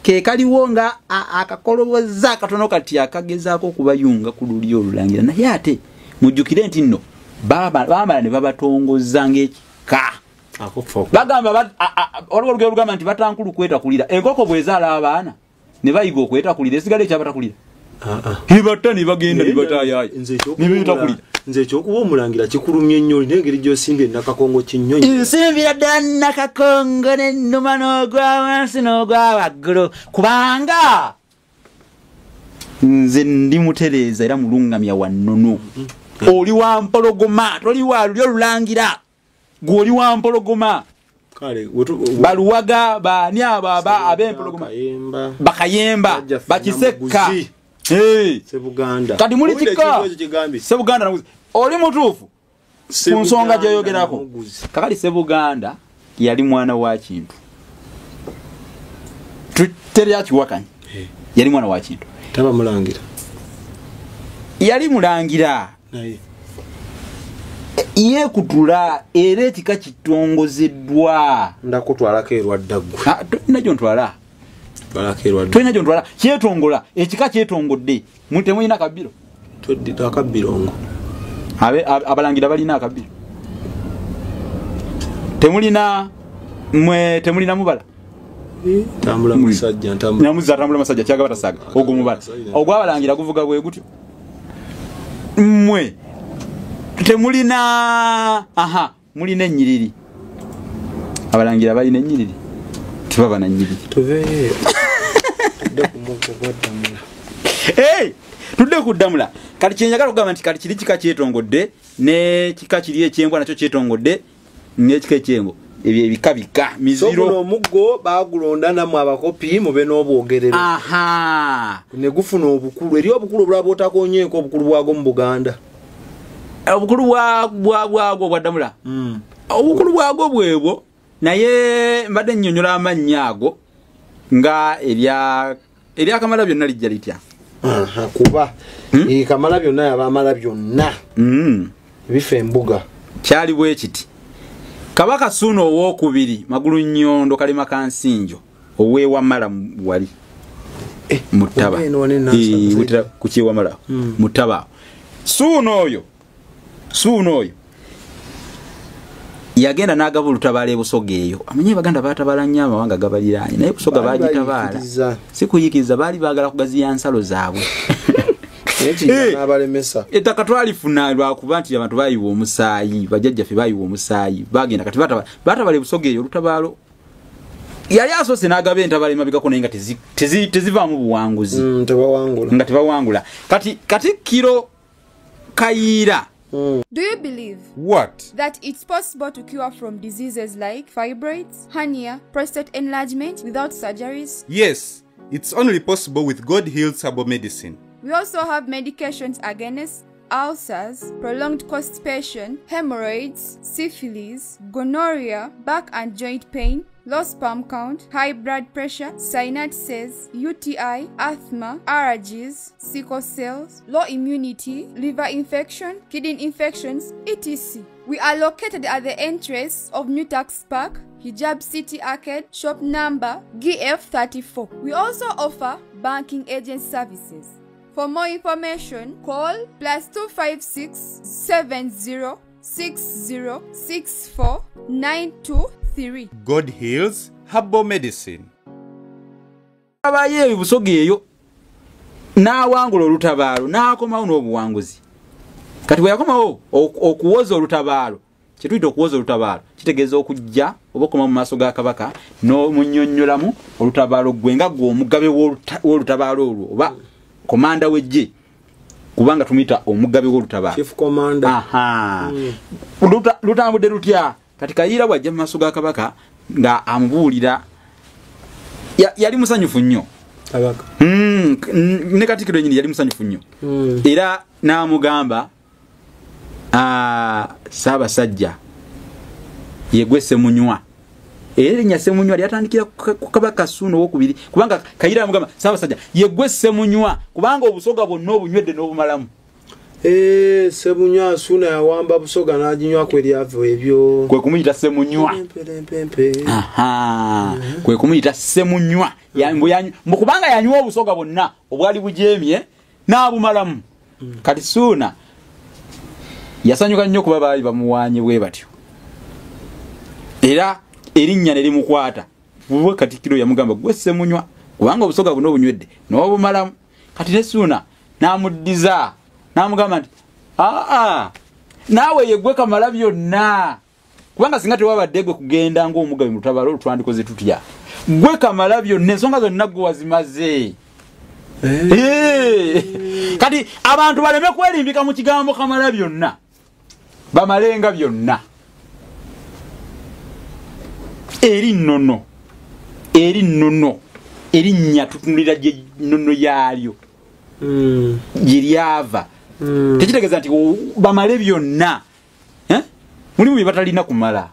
ke kaliwo nga akakoloboza katono kati akagezaako okubayunga ku luli olulangira. Naye ate mujjukire nti nno baamala ne babatongoza ng'ekika. Bagamba waliwo olugero lugamba nti batankulu kwetakulira. Enkoko bwezaala abaana ne bayiga okwetakulira esigala ekyabatakulira. Hibatta ne bagenda ne bataayaaya ne beetakulira. Nze ekyokuba omulangira kikulumye nnyo n'engeri gy'osimbye Nakakongo kinnyonyi. Nsimbira ddala Nakakongo n'ennuma n'ogwa wansi n'ogwa waggulu kubanga nze ndi mutereeza era mulungamya wa nnono. Oli wa mpologoma toli wa luli olulangira. Gwe oli wa mpologoma. Baluwaga baani ab'empologoma Bakayemba Bakisekka. Sebuganda. Kati muli kika. Sebuganda naguzi. Oli mutuufu. Ku nsonga gyoyogerako. Kakali Sebuganda yali mwana wa Kintu. Teri akiwakanya. Yali mwana wa Kintu. Taba mulangira. Yali mulangira. Ye kutula era ekika kitongozeddwa. Ndakutwalako erwaddaggwe. Najjo ntwala. Twina gyo ntwala kyetongola ekika kyetongodde temulina akabbiro. Toddita akabbirongo. Abalangira balina akabbiro. Temulina mubala. Tambula musajja ntambula. Nyamuza tambula musajja kyaga batasaga. Ogwo mubala. Ogwo abalangira guvuga bwe gutyo. Mwe temulina mulina ennyiriri. Abalangira balina ennyiriri. Tubaba na nyiri. Tuve. Tudde kuddamula. Kati kyenjagala okugamba nti kati kiri kika kyetongodde ne kika kiri ekyembwa nakyo kyetongodde n'ekika ekyengo. Ebyo ebika miziro. So omuggo bagulonda namwe abakopi mube n'obwogerero. Ne gufuna obukulu. Eri obukulu bulaba otakonyeeko obukulu bwago mu Buganda. Obukulu bwagwo bwaddamula. Obukulu bwago bwebwo naye mbadde nnyonnyola amannya ago nga erya Kamalabyonna lijja litya. Kuba Kamalabyonna yabamala byonna bifa embuga kyali bwe kiti. Kabaka Ssuuna owookubiri Magulu Nnyondo Kalema Kansinjo oweewamala wali Mutaba kukiwamala Mutaba. Ssuuna oyo yagenda n'agaba olutabaala Busoga eyo. Amenye Baganda batabala nnyo amawanga gabaliraanye naye Busoga bagitabaala si kuyikiriza, baali baagala kugaziya nsalo zaabwe. Ettaka twalifuna lwakuba nti abantu bayiwa omusaayi, bajjajjaffe bayiwa omusaayi, bagenda kati batabala Busoga eyo olutabaalo. Yali asoose n'agaba entabaala emabegako naye nga tezivaamu buwanguzi nga tebawangula. Kati Kiro Kayiira. Do you believe What? that it's possible to cure from diseases like fibroids, hernia, prostate enlargement without surgeries? Yes, it's only possible with God Heals Herbal Medicine. We also have medications against ulcers, prolonged constipation, hemorrhoids, syphilis, gonorrhea, back and joint pain, low sperm count, high blood pressure, sinuses, UTI, asthma, allergies, sickle cells, low immunity, liver infection, kidney infections, etc. We are located at the entrance of New Tax Park, Hijab City Arcade, shop number GF34. We also offer banking agent services. For more information, call +256 70 60 64 923. God Heals Herbal Medicine. Abaye Busoga eyo n'awangula olutabaalo n'akomawo n'obuwanguzi. Kati bwe yakomawo okuwoza olutabaalo, kyetuyita okuwoza olutabaalo kitegeeza okujja oba okoma mu maaso ga Kabaka n'omunnyonnyolamu olutabaalo gwe nga gwe omugabe w'olutabaalo olwo oba komanda wejje, kubanga tumuyita omugabe w'olutabaalo. Chief Commander. Lutambudde lutya? Kati Kayiira bw'ajja mu maaso ga Kabaka nga amubuulira yali musanyufu nnyo. Kabaka. Ne Katikkiro yennyini yali musanyufu nnyo. Era n'amugamba Ssaabasajja yegwe Ssemunywa. Era erinnya Ssemunywa lyatandikira ku Kabaka Ssuuna owookubiri, kubanga Kayiira amugamba Ssaabasajja yegwe Ssemunywa kubanga Obusoga bwonna obunywedde n'obumalamu. Ssemunywa Ssuuna yawamba Busoga n'aginywa ku eryava ebyo. Kwe kumuyita Ssemunywa. Kwe kumuyita Ssemunywa. Mbu kubanga yanywa Obusoga bwonna obwali bujeemye n'abumalamu. Kati Ssuuna yasanyuka nnyo kuba baali bamuwaanye bwe batyo. Era erinnya ne limukwata. Bwe Katikkiro yamugamba gwe Ssemunywa kubanga Obusoga bwonna obunywedde n'obumalamu. Kati ne Ssuuna n'amuddiza n'amugamba nti naawe yegwe Kamalabyonna kubanga singa tewabadde gwe kugenda ng'omugabe mu lutabaalo olutwandikoze tutya. Gwe Kamalabyonna ensonga zonna gwe wazimaze. Kati abantu baleme kwerimbika mu kigambo Kamalabyonna, bamalenga byonna. Eri nnono erinnya tutunulira gye nnono yaalyo gye lyava. Tekitegeeza nti bamale byonna. Mulimu bye batalina kumala,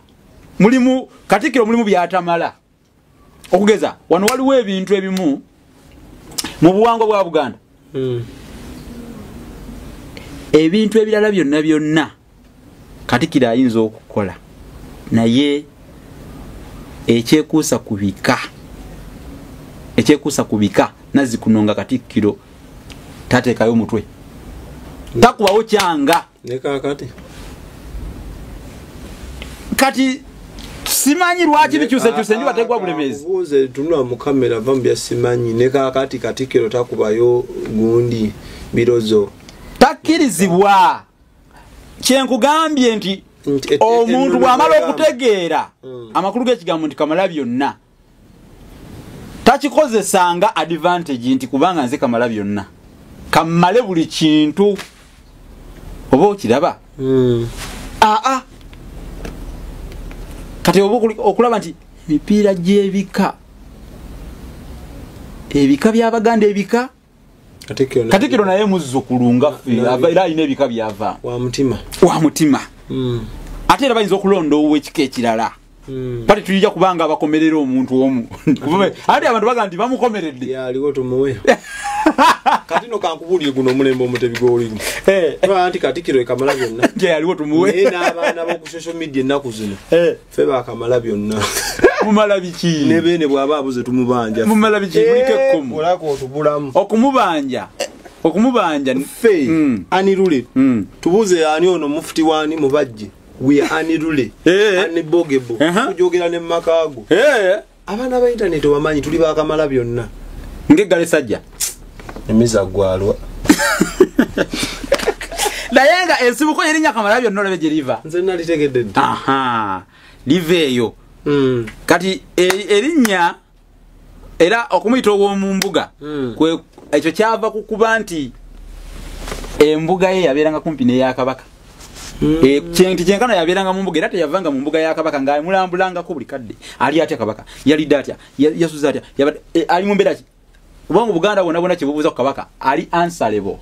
mulimu Katikkiro mulimu byatamala. Okugeza wano waliwo ebintu ebimu mu buwangwa bwa Buganda, ebintu ebirala byonna Katikkiro ayinza okukola, naye ekyekuusa ku bika Nazikunonga Katikkiro tateekayo mutwe, takubawo kyanga. Ne kakati kati simanyi lwaki bikyuse ndi bategwa bulemezi. Buze tunula mu kamera vambya simanyi ne kakati Katikkiro takubayo gundi birozo. Takkirizibwa. Kyenkugambye nti omuntu bw'amala okutegeera amakulu g'ekigambo nti Kamalabyonna takikozesanga advantage nti kubanga nze Kamalabyonna kamale buli kintu oba okiraba. Kati okulaba nti mipiira gy'ebika by'Abaganda ebika Katikkiro naye muzzukulu nga ffe era alina ebika byava wa mutima. Ate era bayinza okulonda ow'ekika ekirala pati tulija kubanga abakomerera omuntu omu ate abantu baga nti bamukomeredde yaliwo tumuwe kati no kankubulire guno omulembe omutebigolimu anti Katikkiro ekamala byonna yaliwo tumuwe naye n'abaana b'oku social media ennaku zino ffe bakamala byonna mumala biki ne beene bw'aba abuze tumubanja mumala biki muliko ekkomo olako otubulamu okumubanja ffe anirule tubuze ani ono mufuti wani mubajje we anirule ani bogebo kujogera ne makago abaana ba internet bamanyi tuli bakamala byonna ngegale sajja emiza gwalwa nayenga esibuko yerinya kamala byonna olebe gye liva nze nalitegedde live eyo kati erinnya era okumuyita ow'omu mbuga ekyo kyava kukuba nti embuga ye yabeeranga kumpi n'eya Kabaka kinti kyenkana yabeeranga mu mbuga era teyavanga mu mbuga ya Kabaka ng'amulambulangako buli kadde ali atya Kabaka yalidde atya yasuza atya ali mu mbeera ki kubanga Buganda bwonna kye bubuuza ku Kabaka ali answerable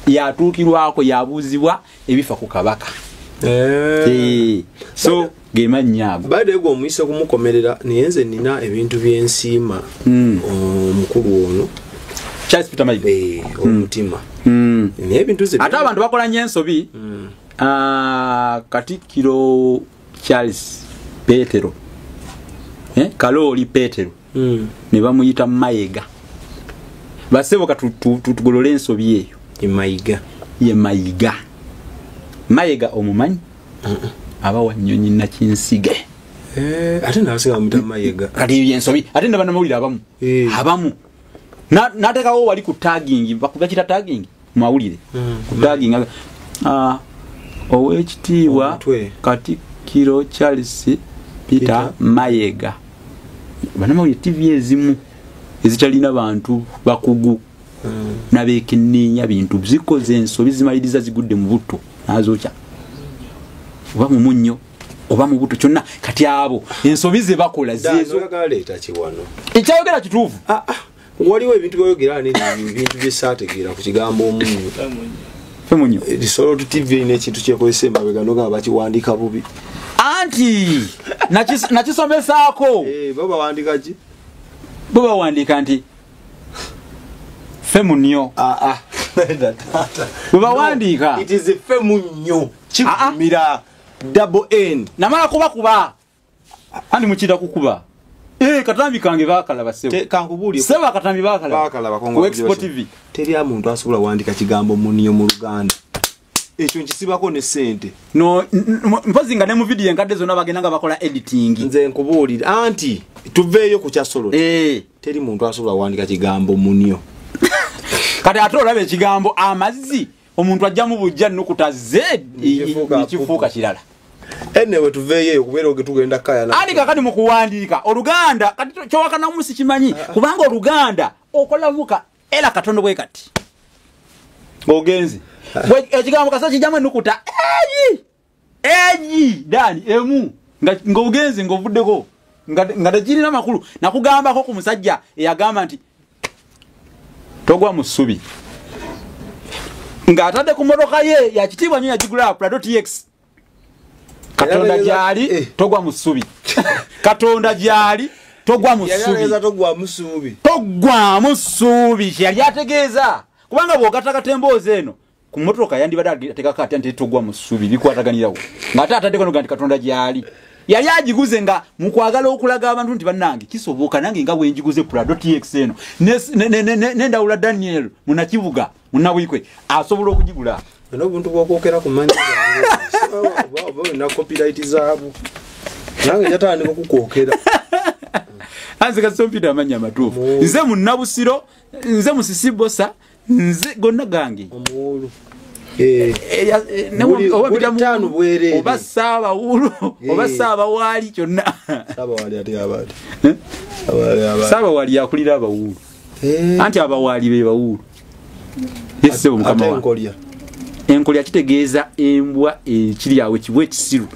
yatuukirwako yabuuzibwa ebifa ku Kabaka so gemanyaago baada ego omuyise kumukomerera naye nze nina ebintu byensiima omukulu ono Charles Peter Mayiga omutima naye ebintu ze ate abantu bakola nnyo ensobi Katikkiro Charles Petero Kalooli Petero ne bamuyita Mayiga basebo katugolole ensobi eyo ye Mayiga omumanyi abawa nnyonyi nakinsige ate nabasiga bamuta Mayiga kati yensobi ate ne banamawulire abamu natekawo wali ku tagging bakubakita tagging mwawulire ku tagging owekitiibwa Katikkiro Charles Peter Mayiga banamawulire TV ezimu ezitalina bantu bakugu nabekenneenya bintu zikoze ensobi zimaliriza zigudde mu butto nazokya oba mu munnyo oba mu butto kyonna kati abo ensobi ze bakola zezo galeeta kiwano ekyayogera kituufu waliwo ebintu byayogera n'ebintu byesaategeera ku kigambo omunnyo femunyo ebisolo tu TV n'ekintu kyekozesa emabega noga bakiwandiika bubi anti nakisomesaako bo bawandiika ki bo bawandiika nti femunyo bwe bawandiika it is femunyo kivumira double N namala kuba andi mukira kukuba katambi kange bakalaba sebo kankubulire sebo katambi bakalaba ku Expo TV teri amuntu asobola wandika kigambo munyo mu Luganda ekyo nkisibako ne sente no mpozi nga ne mu video enkadde zonna bagenda nga bakola editing nze nkubulire anti tuveeyo ku kyasolo teri muntu asobola wandika kigambo munyo kati ate olaba ekigambo amazzi omuntu ajja mu bujja nukuta z ekifuuka kirala enewe tuveeyo kubeera oge tugenda kaya ali kakati mu kuwandiika Oluganda kati kyowakana musi kimanyi kubanga Oluganda okolavuka era katondo bwe kati ogenzi ekigambo kasa kijjamu nukuta eji dani emu nga ogenzi ng'ovuddeko nga tekirina makulu nakugambako ku musajja eyagamba nti togwa mu ssubi ng'atadde ku motoka ye yakitiibwa nnyo yagigula Prado TX Katonda gyali togwa mu ssubi Katonda gyali togwa mu ssubi togwa mu ssubi kyali ategeeza kubanga bw'ogattaka emboozi eno ku motoka yandibadde atekako ati nti togwa mu ssubi bikwataganirawo ng'ate ataddeko noga nti Katonda gyali yali agiguze nga mukwagala okulaga abantu nti bannange kisoboka nange nga bwenjiguze Prado TX eno nendawula Daniel munakibuga munabwikwe asobola okugigula n'obuntu bw'okwokera ku manyi na copyright zaabo nange jatandika okukwokera anze kasompita amanya amatuufu nze munnabusiro nze musisibosa nze gonna gange omuwulu oba saabawulu oba saabawali kyonna saabawali yakulira abawulu anti abawali be bawulu yesebo mukama wange enkolya kitegeeza embwa ekiri awo ekibwa ekisiru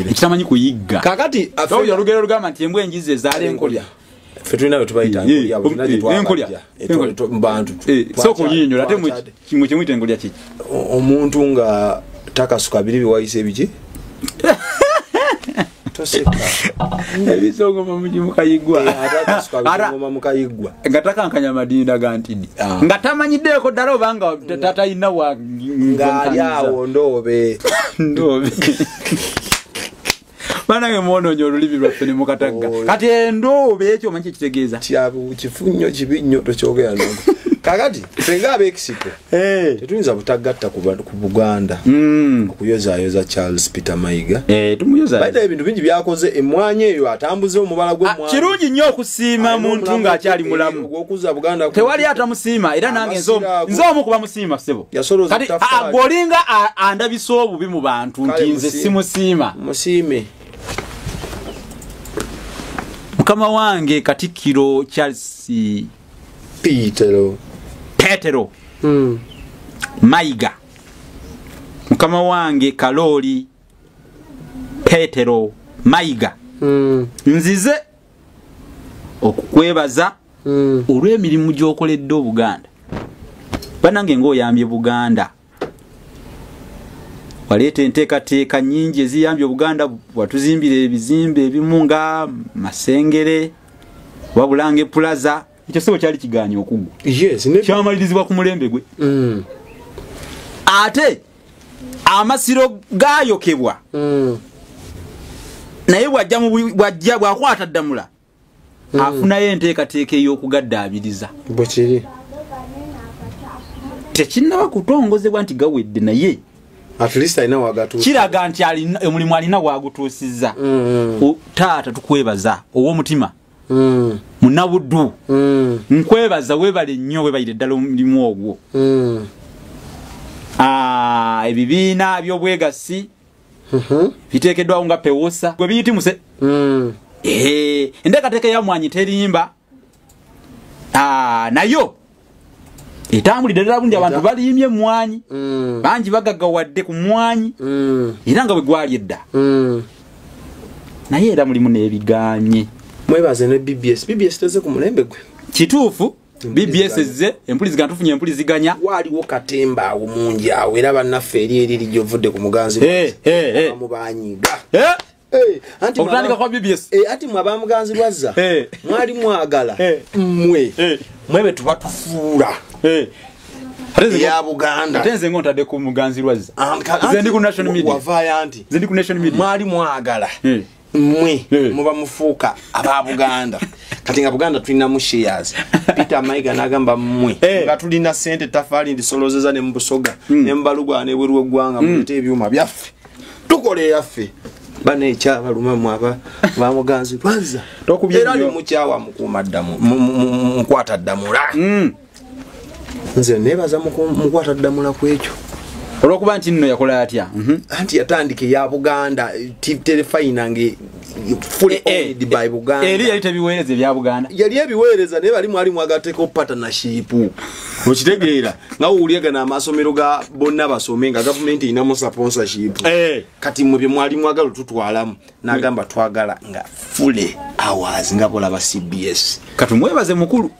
ekitamanyi kuyigga kakati oyo olugero lugamba nti embwa enjizi ezaala enkolya ffe tulina bwe tubayita enkolya sooka onyinyonyola ate mwe kyemuyita enkolya kiki omuntu nga takasuka biri biwayise biki toseka ebisongoma mukayigwa ngoma mukayigwa ngatakankanya madinda gantidi ngatamanyideko ddala obanga tatalina wa ngaalyawo ndobe banange muononyo olulimi lwaffe ne mukatagga kati endobe ekyo omanyi ekitegeeza kifunyo kibi nnyo tokyogera nogo kakati fenga ab'ekisiko tetuyinza butagatta ku Buganda okuyozaayoza Charles Peter Mayiga baita ebintu bingi byakoze emmwanyi eyo atambuze omubala gw'emmwanyi kirungi nnyo okusiima muntu ng'akyali mulamu okuza Buganda tewali atamusiima era nange nze omu kuba musiima ssebo kati gwolinga andabisa obubi mu bantu nti nze simusiima musiime mukama wange Katikkiro Charles Petero Mayiga mukama wange Kaloli Petero Mayiga nzize okukwebaza olw'emirimu gy'okoledde Obuganda banange ng'oyambye Buganda waleeta enteekateeka nnyingi eziyambye Obuganda watuzimbira ebizimbe ebimu nga Masengere Wabulange Plaza ekyo sebo kyali kigaanye okugwa kyamalirizibwa ku mulembe gwe ate amasiro gaayokebwa naye bwajja bwakwata ddamula afunayo enteekateeka ey'okugaddaabiriza bwekiri tekinnaba kutongozebwa nti gawedde naye at least alina wagatuusa kiraga nti omulimu alina wagutuusizza taata tukwebaza ow'omutima munabuddu nkwebaza webale nnyo webalire ddala omulimu ogwo ebibiina by'obwegassi biteekeddwawo nga pewosa gwe biyitimuse enteekateeka eyamwanyi terimba nayo etambulidde ddala bundi abantu baliimye emmwanyi bangi bagaggawadde ku mmwanyi era nga bwe gwali edda naye era mulimu n'ebiganye mwebaze ne BBS teze ku mulembe gwe kituufu BBS ezze empuliziganya tufunye empuliziganya waliwo katemba awo mungi awo era bannaffe eri lyovudde ku muganzi mubanyiga okutandika kwa BBS ati mwe abamuganzi lwazza mwali mwagala mwebe tubatufuula ya Buganda atenze ngo ntadde ku muganzi lwazza nze ndi ku national media wavaya anti nze ndi ku national media mwali mwagala mwe muba mufuuka aba Buganda kati nga Buganda tulina mu shares Peter Mayiga nagamba mwe nga tulina sente tafali ndisolozeza ne mbusoga ne mbalugwa ne bweru gwanga mulete ebyuma byaffe tukole yaffe bane cha baluma mwaba bamuganzi lwaza era ni muchawa mukuma ddamu mukwata ddamula nze nebaza mukwata ddamula kwekyo olwokuba nti nno yakola atya anti yatandike ya Buganda telefinange fully owned by Buganda eri yali tebiweereza ebya Buganda yali ebiweereza naye bali mwali mwagateko partnership okitegeera nga uliega na amasomero ga bonna basome nga government inamu sponsorship kati mwe bye mwali mwagala tutwalamu nagamba twagala nga fully hours nga bola ba CBS kati mwebaze mukulu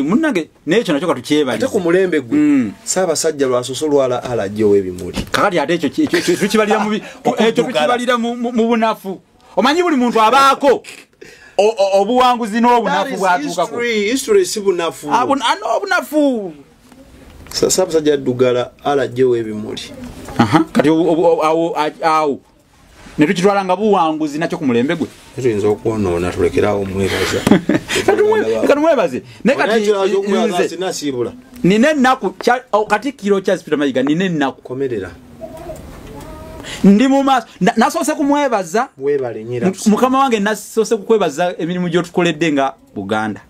munnage n'ekyo nakyo katukyebalize ate ku mulembe gwe Ssaabasajja lwasosolwala alajjo w'ebimuli kakati ate ekyo tukibalira ekyo tukibalira mu bunafu omanyi buli muntu abaako obuwanguzi n'obunafu bwatuukako history si bunafu obunafu Ssaabasajja Ddugala alajjo w'ebimuli kati awo ne tukitwala nga buwanguzi nakyo ku mulembe gwe tuyinza okwonoona tulekerawo mwebaza kati mwebaze ne kati nasiibula nina ennaku Katikkiro Charles Peter Mayiga nina ennaku komerera ndi mu maaso nasoose kumwebaza webale nyira mukama wange nasoose kukwebaza emirimu gy'otukoledde nga Buganda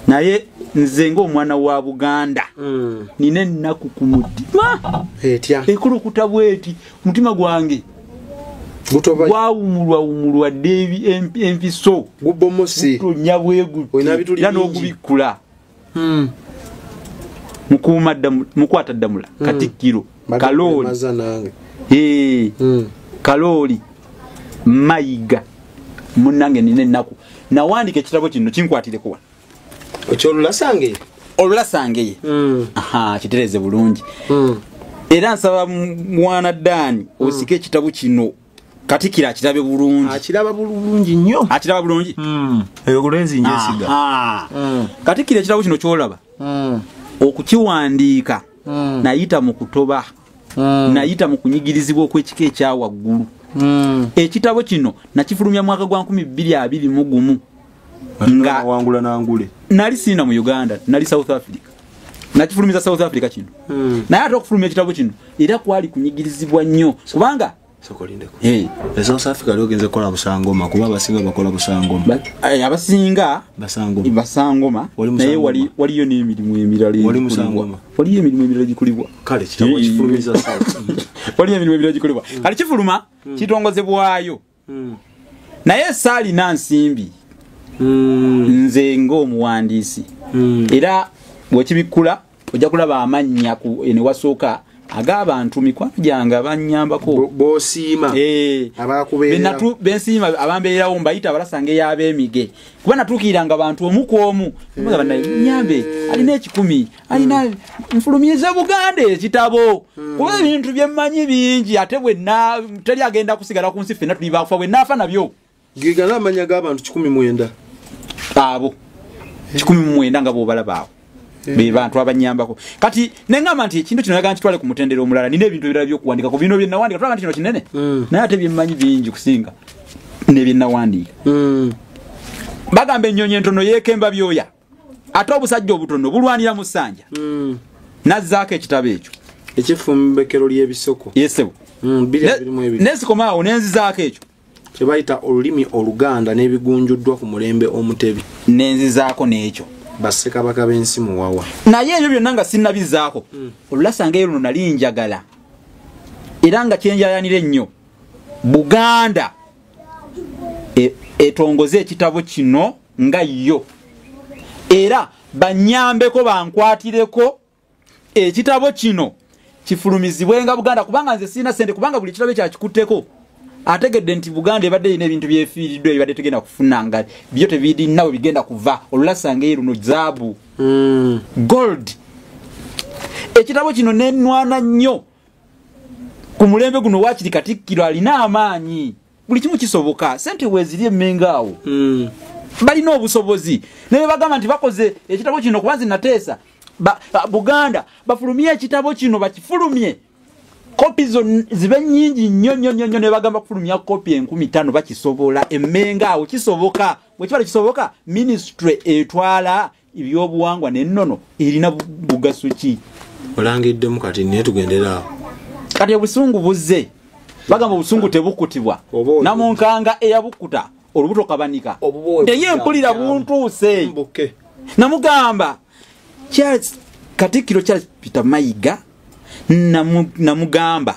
naye nze ng'omwana wa Buganda nina ennaku ku mutima etya ekulukuta bweti mutima gwange wawumulwa dde empiso gubomosi tonyabwegu era n'ogubikkula mukwata ddamula Katikkiro Kaloli Kaloli Mayiga munnange nina ennaku nawandika ekitabo kino kinkwatireko wano olulasange kitereze bulungi era nsaba mwana Dani osike ekitabo kino Katikkiro akirabe bulungi. Akiraba bulungi nnyo. Akiraba bulungi. Eyo kulenzi njesiga. Katikkiro ekirabo kino kyolaba. Okukiwandiika nayita mu kutoba. Nayita mu kunyigirizibwa okw'ekika ekya waggulu. Ekitabo kino nakifulumya mwaka gwa 2021 nga wangula nangule. Nali sina mu Uganda, nali South Africa. Nakifulumiza South Africa kino. Naye ate okufulumya ekitabo kino era kwali kunyigirizibwa nnyo kubanga sokolindeko. South Africa lyogenze kola busangoma kuba abasinga bakola busangoma. Abasinga basangoma naye waliyo n'emirimu emirala. Wali musangoma. Waliyo emirimu emirala gikulibwa. Kale kitabo kifulumiza South. Waliyo emirimu emirala gikulibwa. Kale kifuluma kitongozebwayo. Naye saali nansimbi. Nze ng'omuwandiisi. Era bw'okibikula ojja kulaba amannya ku ene wasooka ag'abantu mikwano gyange abanyambako bosiima abakubeera bensiima abambeerawo mbayita abalasanga ey'abeemige kuba natuukiranga abantu omu ku omu mugamba naye nyambe alina 10 alina nfulumiza Buganda ekitabo kuba ebintu bye mmanyi bingi ate bwenna teri agenda kusigala ku nsi ffenna tuli baakufa bwennaafa nabyo gigala amanya g'abantu 19 abo 19 nga boobalabaawo be bantu abanyambako kati nengamba nti ekintu kino yaga ntitwale ku mutendera omulala nina ebintu ebirala by'okuwandika ku bino bye nawandika tulaga nti kino kinene naye ate byemmanyi bingi kusinga ne bye nawandika bagamba ennyonyi entono yeekemba byoya ate obusajja obutono bulwanira mu ssanja nazzaako ekitabo ekyo ekifumbekero ly'ebisoko yesebo nesikomaawo nenzizaako ekyo kye bayita olulimi Oluganda n'ebigunjuddwa ku mulembe omutebi nenzizaako n'ekyo Bassekabaka b'ensi muwawa. Naye ebyo byonna nga sinnabizaako. Olulasanga ero luno nali njagala. Era nga kyenjayanira ennyo. Buganda etongoze ekitabo kino nga yo. Era banyambeko bankwatireko ekitabo kino kifulumizibwenga Buganda kubanga nze sina sente kubanga buli kitabo kyakikutteko. Ategedde nti Buganda ebadde ine ebintu byefiiriddwa ebadde tegenda kufunanga byo tebidinawo bigenda kuva olulasanga ero no zaabu gold ekitabo kino nenwana nnyo ku mulembe guno wakiri Katikkiro alina amaanyi buli kimu kisoboka sente weziri emmengaawo balina obusobozi naye bagamba nti bakoze ekitabo kino kubanzi nateesa Buganda bafulumye ekitabo kino bakifulumye kopi zibe nyingi nnyo ne bagamba kufulumya kopi 15 bakisobola emmengaawo kisoboka bwe kibala kisoboka ministry etwala ebyobuwangwa n'ennono erina bugaso ki olangiddemu kati naye tugendera kati obusungu buzze bagamba obusungu tebukutibwa namunkanga eyabukuta olubuto kabanika naye mpulira buntuuse namugamba Charles Katikkiro Charles Peter Mayiga namugamba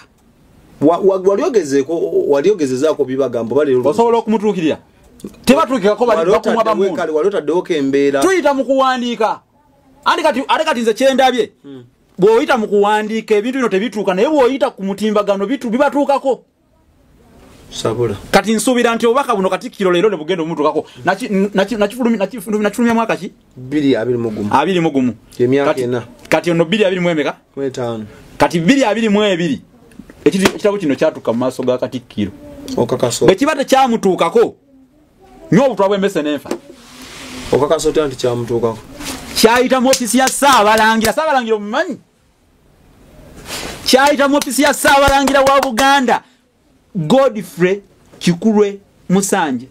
waliogezezako bibagambo bali osobola okumutuukirira tebatuukirako bali bakumwa bamuntu walotaddeoko embeera tuyita mu kuwandiika ate kati nze kyendabye bw'oyita mu kuwandiika ebintu bino tebituuka naye bw'oyita ku mutimbagano bibatuukako sabula kati nsuubira nti obubaka buno Katikkiro leero ne bugenda omutuukako nakifulumya mwaka ki 2021 emyaka ena kati ono 2025 kati 2022 ekitabo kino kyatuuka mu maaso ga Katikkiro okakaso bwe kiba tekyamutuukako nnyo obutwa bw'emmese n'enfa okakaso nti kyamutuukako kyayita mu ofisi ya Saabalangira omumanyi kyayita mu ofisi ya Saabalangira wa Buganda Godfrey Kikulwe Musanje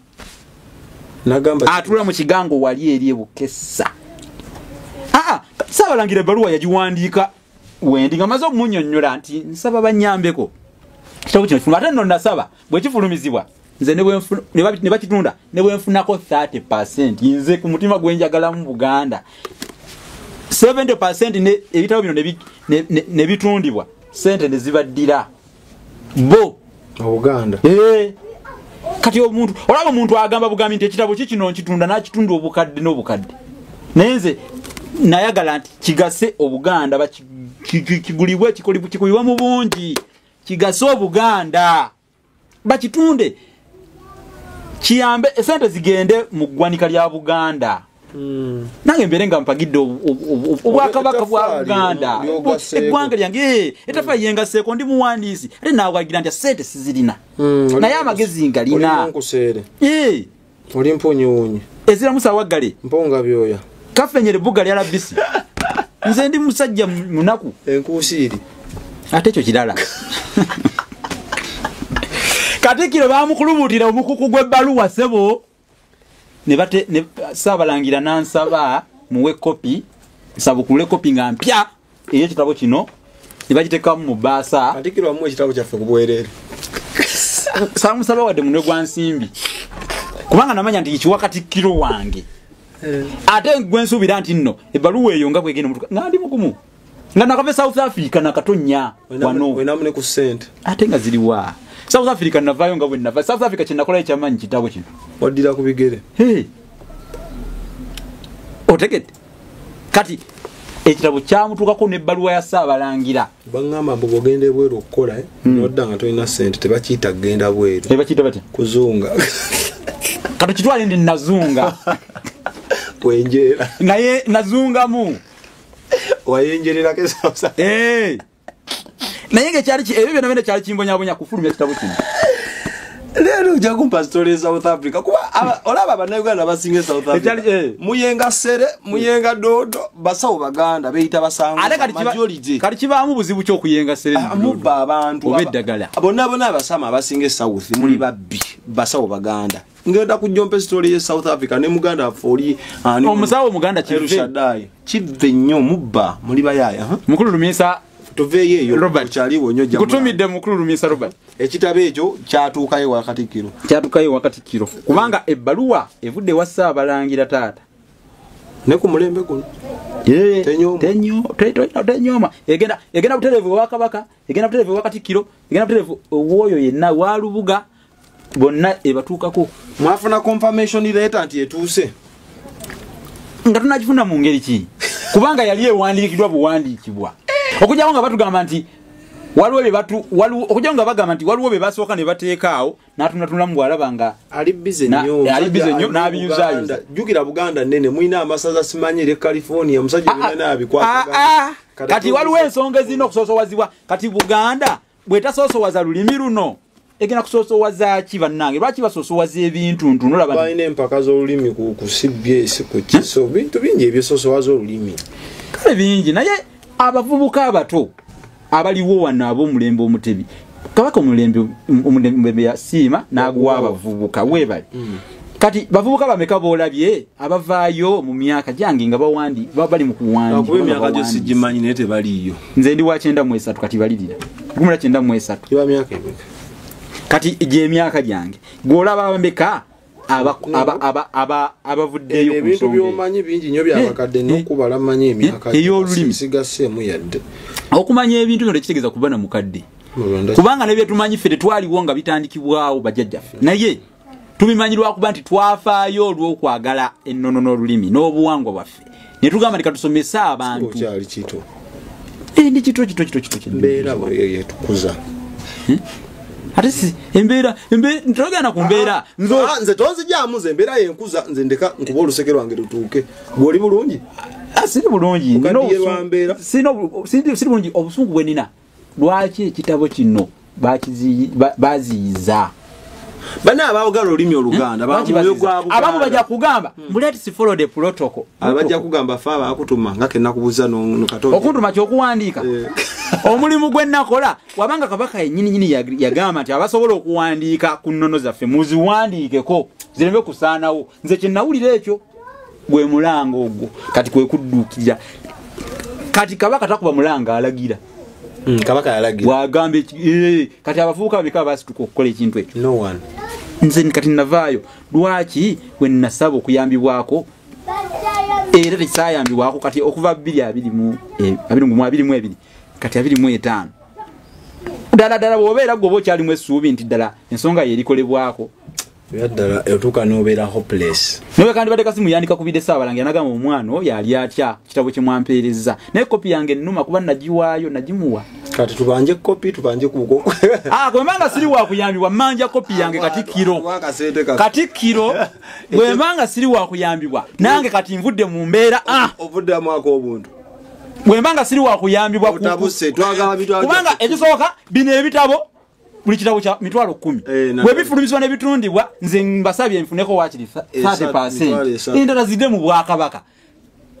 nagamba atula mu kigango wali eri ebukessa Saabalangira ebbaluwa yagiwandiika wendi nga maze omunnyonnyola nti nsaba banyambeko kitabo kino kifuluma ate nno nasaba bwe kifulumizibwa nze ne bakitunda ne bwenfunako 30% nze ku mutima gwenjagala mu Buganda 70% ebitabo bino ne bitundibwa sente ne zibaddira bo Buganda kati omuntu olaba omuntu agamba bugambi nti ekitabo kino nkitunda nakitunda obukadde n'obukadde naye nze nayagala nti kigase Obuganda kigulibwe kikulibwe mu bungi kigase Obuganda bakitunde kiyambe esente zigende mu ggwanika lya Buganda nange mbere nga mpagidde obwakabaka bwa Buganda eggwanga lyange etafaayi yengaseeko ndi muwandiisi ate naawagira nti sente sizirina naye amagezi ngalina oli mpunyuunyi eziramusa waggale mponga byoya kafenyere bugga lya labisi nze ndi musajja munaku enkuusiiri ate ekyo kirala Katikkiro bamukulubuutira omukuku gw'ebbaluwa ssebo ne Ssaabalangira n'ansaba muwe kopi nsabukule kopi nga mpya ey'ekitabo kino ne bagiteekamu mu bbaasa. Katikkiro amuwa ekitabo kyaffe ku bwereere. Saamusaba wadde munwe gwa nsimbi kubanga namanya nti kiwa Katikkiro wange ate gwe nsuubira nti nno ebbaluwa eyo nga bwegenda mutuka nga ndi mugumu nga nakave South Africa nakatonya wano wenamune ku ssente ate nga ziriwa South Africa navaayo nga bwe nava South Africa kyenakola ekyamanyi kitabo kino waddira ku bigere otegedde kati ekitabo kyamutuukako n'ebbaluwa ya Ssaabalangira baŋŋamba mbu bw'ogenda ebweru okukola nodda nga tolina ssente tebakiyita kugenda bweru tebakiyita batya kuzunga katukitwale ndi nazunga wenjeera naye nazungamu wayenjererako esasa naye ngaekyali ebyo byonna byonna kyali kimbonyabonya kufulumya ekitabo kino leero ojja kumpa story South Africa kuba olaba bannayuganda basinga South Africa muyenga sere muyenga dodo basawo baganda beyita basanga majority kati kibaamu buzibu ky'okuyenga sere mubba abantu obeddagala bonna abasama abasinga South muli babbi basawo baganda ngenda kujjompa story ye South Africa ne muganda afoli ani omusawo muganda kive nnyo mubba muli bayaya mukulu Lumisa tuveye eyo Robert kyaliwo nnyo jamaa kutumidde mukulu Lumisa Robert ekitabo ekyo kyatuukayo wa Katikkiro kubanga ebbaluwa evudde wa Ssaabalangira taata ne ku mulembe guno tenyoma egenda butereevu wa Kabaka egenda butereevu wa Katikkiro egenda butereevu w'oyo yenna wa Lubuga bonna ebatuukako mwafuna confirmation letter nti etuuse nga tunagifuna mu ngeri ki kubanga yali ewandiikibwa buwandiikibwa okujjawo nga batugamba nti okujjawo nga bagamba nti waliwo be basooka ne bateekaawo n'atunatulamu bw'alaba nga ali bize nnyo n'abiyuzaayo jjukira Buganda nnene mulina amasaza simanyire California musajja byonna n'abikwata kati waliwo ensonga ezirina okusoosowazibwa kati Buganda bw'etasoosowaza lulimi luno egena kusoosowaza ki bannange lwaki basoosowaza ebintu ntunula balina empaka z'olulimi ku CBS ku kiso bintu bingi ebyosoosowaza olulimi kale bingi naye abavubuka abato abaliwo wano ab'omulembe Omutebi Kabaka omulembe yasiima n'aguwa abavubuka weebali kati bavubuka bameka boolabye abavaayo mu myaka gyange nga bali mu kuwandika kuba emyaka gyo sigimanyi naye tebaliyo nze ndi wa 93 kati balirira 93 kiba myaka emeka kati gy'emyaka gyange gw'olaba abameka abavuddeyo ebintu by'omanyi bingi nnyo byabakadde n'okubala manyi emyaka ey'olulimi sigaseemu yadde okumanya ebintu bino tekitegeeza kuba na mukadde kubanga ne byetumanyi ffe tetwaliwo nga bitandikibwawo bajjajjaffe naye tubimanyi lwakuba nti twafaayo olw'okwagala ennono n'olulimi n'obuwangwa bwaffe ne tugamba nti katusomese abantu okyali kito ndi kito mbeera yetukuza ate si embeera ntogenda ku mbeera nze tonzijaamu nze embeera yenkuza nze ndeka nkuba oluseke lwange lutuuke bw'oli bulungi siri bulungi siri bulungi obusungu bwe nina lwaki ekitabo kino baziyiza bana abaagala olulimi Oluganda abamu bajja kugamba let's follow the protocol abajja kugamba fa abakutuma nga kenakubuza n'okatono okuntuma ky'okuwandiika omulimu gwe nakola wabanga Kabaka yennyini yagamba nti abasobola okuwandiika ku nnono zaffe muziwandiikeko zireme kusaanawo nze kye nawulira ekyo gwe mulango ogwo kati kwe kudduukirira kati Kabaka takuba mulanga alagira Kabaka yalagira wagambe kati abavubuka bameka basituka okukola ekintu ekyo no one nze kati navaayo lwaki we nasaba okuyambibwako era tekisaayambibwako kati okuva 2022 kati 25 ddala bw'obeera gwe oba okyalimu essuubi nti ddala ensonga yeerikolebwako ddala etuuka n'obeera hopeless naye kandi badde kasimu yandika ku bidde Ssaabalangira nagamba omwana oyo yali atya kitabo kye mwampeereza naye kopi yange ennuma kuba nagiwaayo nagimuwa kati tubanje kopi tubanje kuko kwemanga siri wa kuyambibwa manja kopi yange kati kiro kwemanga siri wa kuyambibwa nange kati nvudde mu mbeera ovudde mwako obuntu kwemanga siri wa kuyambibwa kubanga ekisooka bino ebitabo buli kitabo kya mitwalo 10 bwe bifulumisibwa ne bitundibwa nze mbasabye enfuneko wakiri 30% endala zidde mu Bwakabaka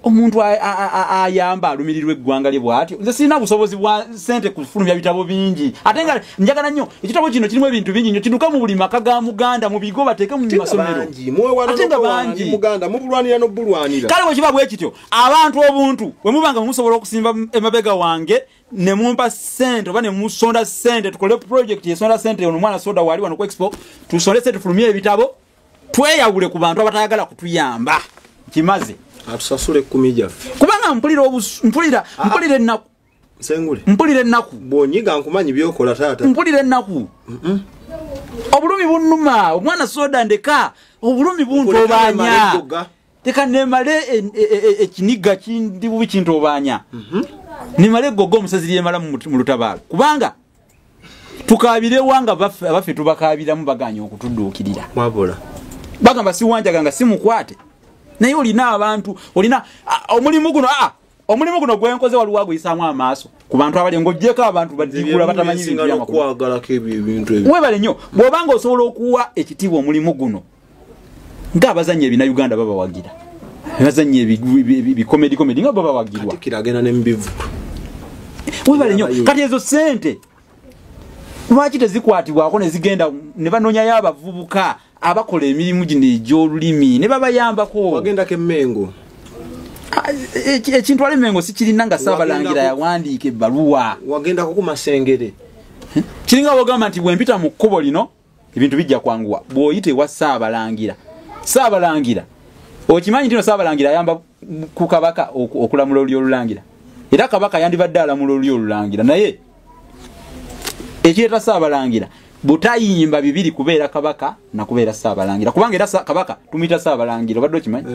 omuntu ayamba alumirirwe eggwanga lye bwatyo nze sirina busobozi bwa sente kufulumya bitabo bingi ate nga njagala nnyo ekitabo kino kirimu ebintu bingi nnyo kiduka mu buli maka ga Muganda mu bigo bateeke mu masomero ate nga bangi Muganda mubulwanira n'obulwanira kale bwe kiba bwe kityo abantu obuntu bwe mubanga musobola okusimba emabega wange ne mumpa sente oba ne musonda sente tukole project yesonda sente ono mwana soda wali wano ku expo tusonde sente tufulumye ebitabo tweyawule ku bantu abatayagala kutuyamba kimaze atusasule 10 jaffe kubanga mpulira ennaku sengule mpulira ennaku bonyiga nkumanyi byokola taata mpulira ennaku obulumi bunnuma omwana soda ndeka obulumi buntobanya teka nemale ekiniga kindi bubi kintobanya nimale gogo omusazi lyemala mu lutabaalo kubanga tukabire wanga baffe tubakabiramu baganya okutudduukirira mwabola bagamba siwanjaganga simukwate naye olina abantu olina omulimu guno gwenkoze waliwo aguyisaamu amaaso ku bantu abali ng'oggyeko abantu badigula batamanyi bintu by'amakulu ebintu ebyo webale nnyo bw'obanga osobola okuwa ekitiibwa omulimu guno ng'abazannya ebina Uganda babawagira abazannya bikomedi nga babawagirwa kiragenda n'embivu webale nnyo kati ezo sente lwaki tezikwatibwako ne zigenda ne banoonyayo abavubuka abakola emirimu gino egy'olulimi ne babayambako wagendako emmengo ekintu Mengo si kirina nga Saabalangira yawandiika ebbaluwa wagendako ku Masengere kiringa bogamba nti bwe mpita mu kkubo lino ebintu bijja kwanguwa bw'oyita ewa Saabalangira okimanyi nti no Saabalangira ayamba ku Kabaka okulamula oli olulangira era Kabaka yandibadde alamula oli olulangira naye ekireeta Saabalangira butayimba bibiri kubeera Kabaka na kubeera Saabalangira kubanga era Kabaka tumuyita Saabalangira obadde okimanyi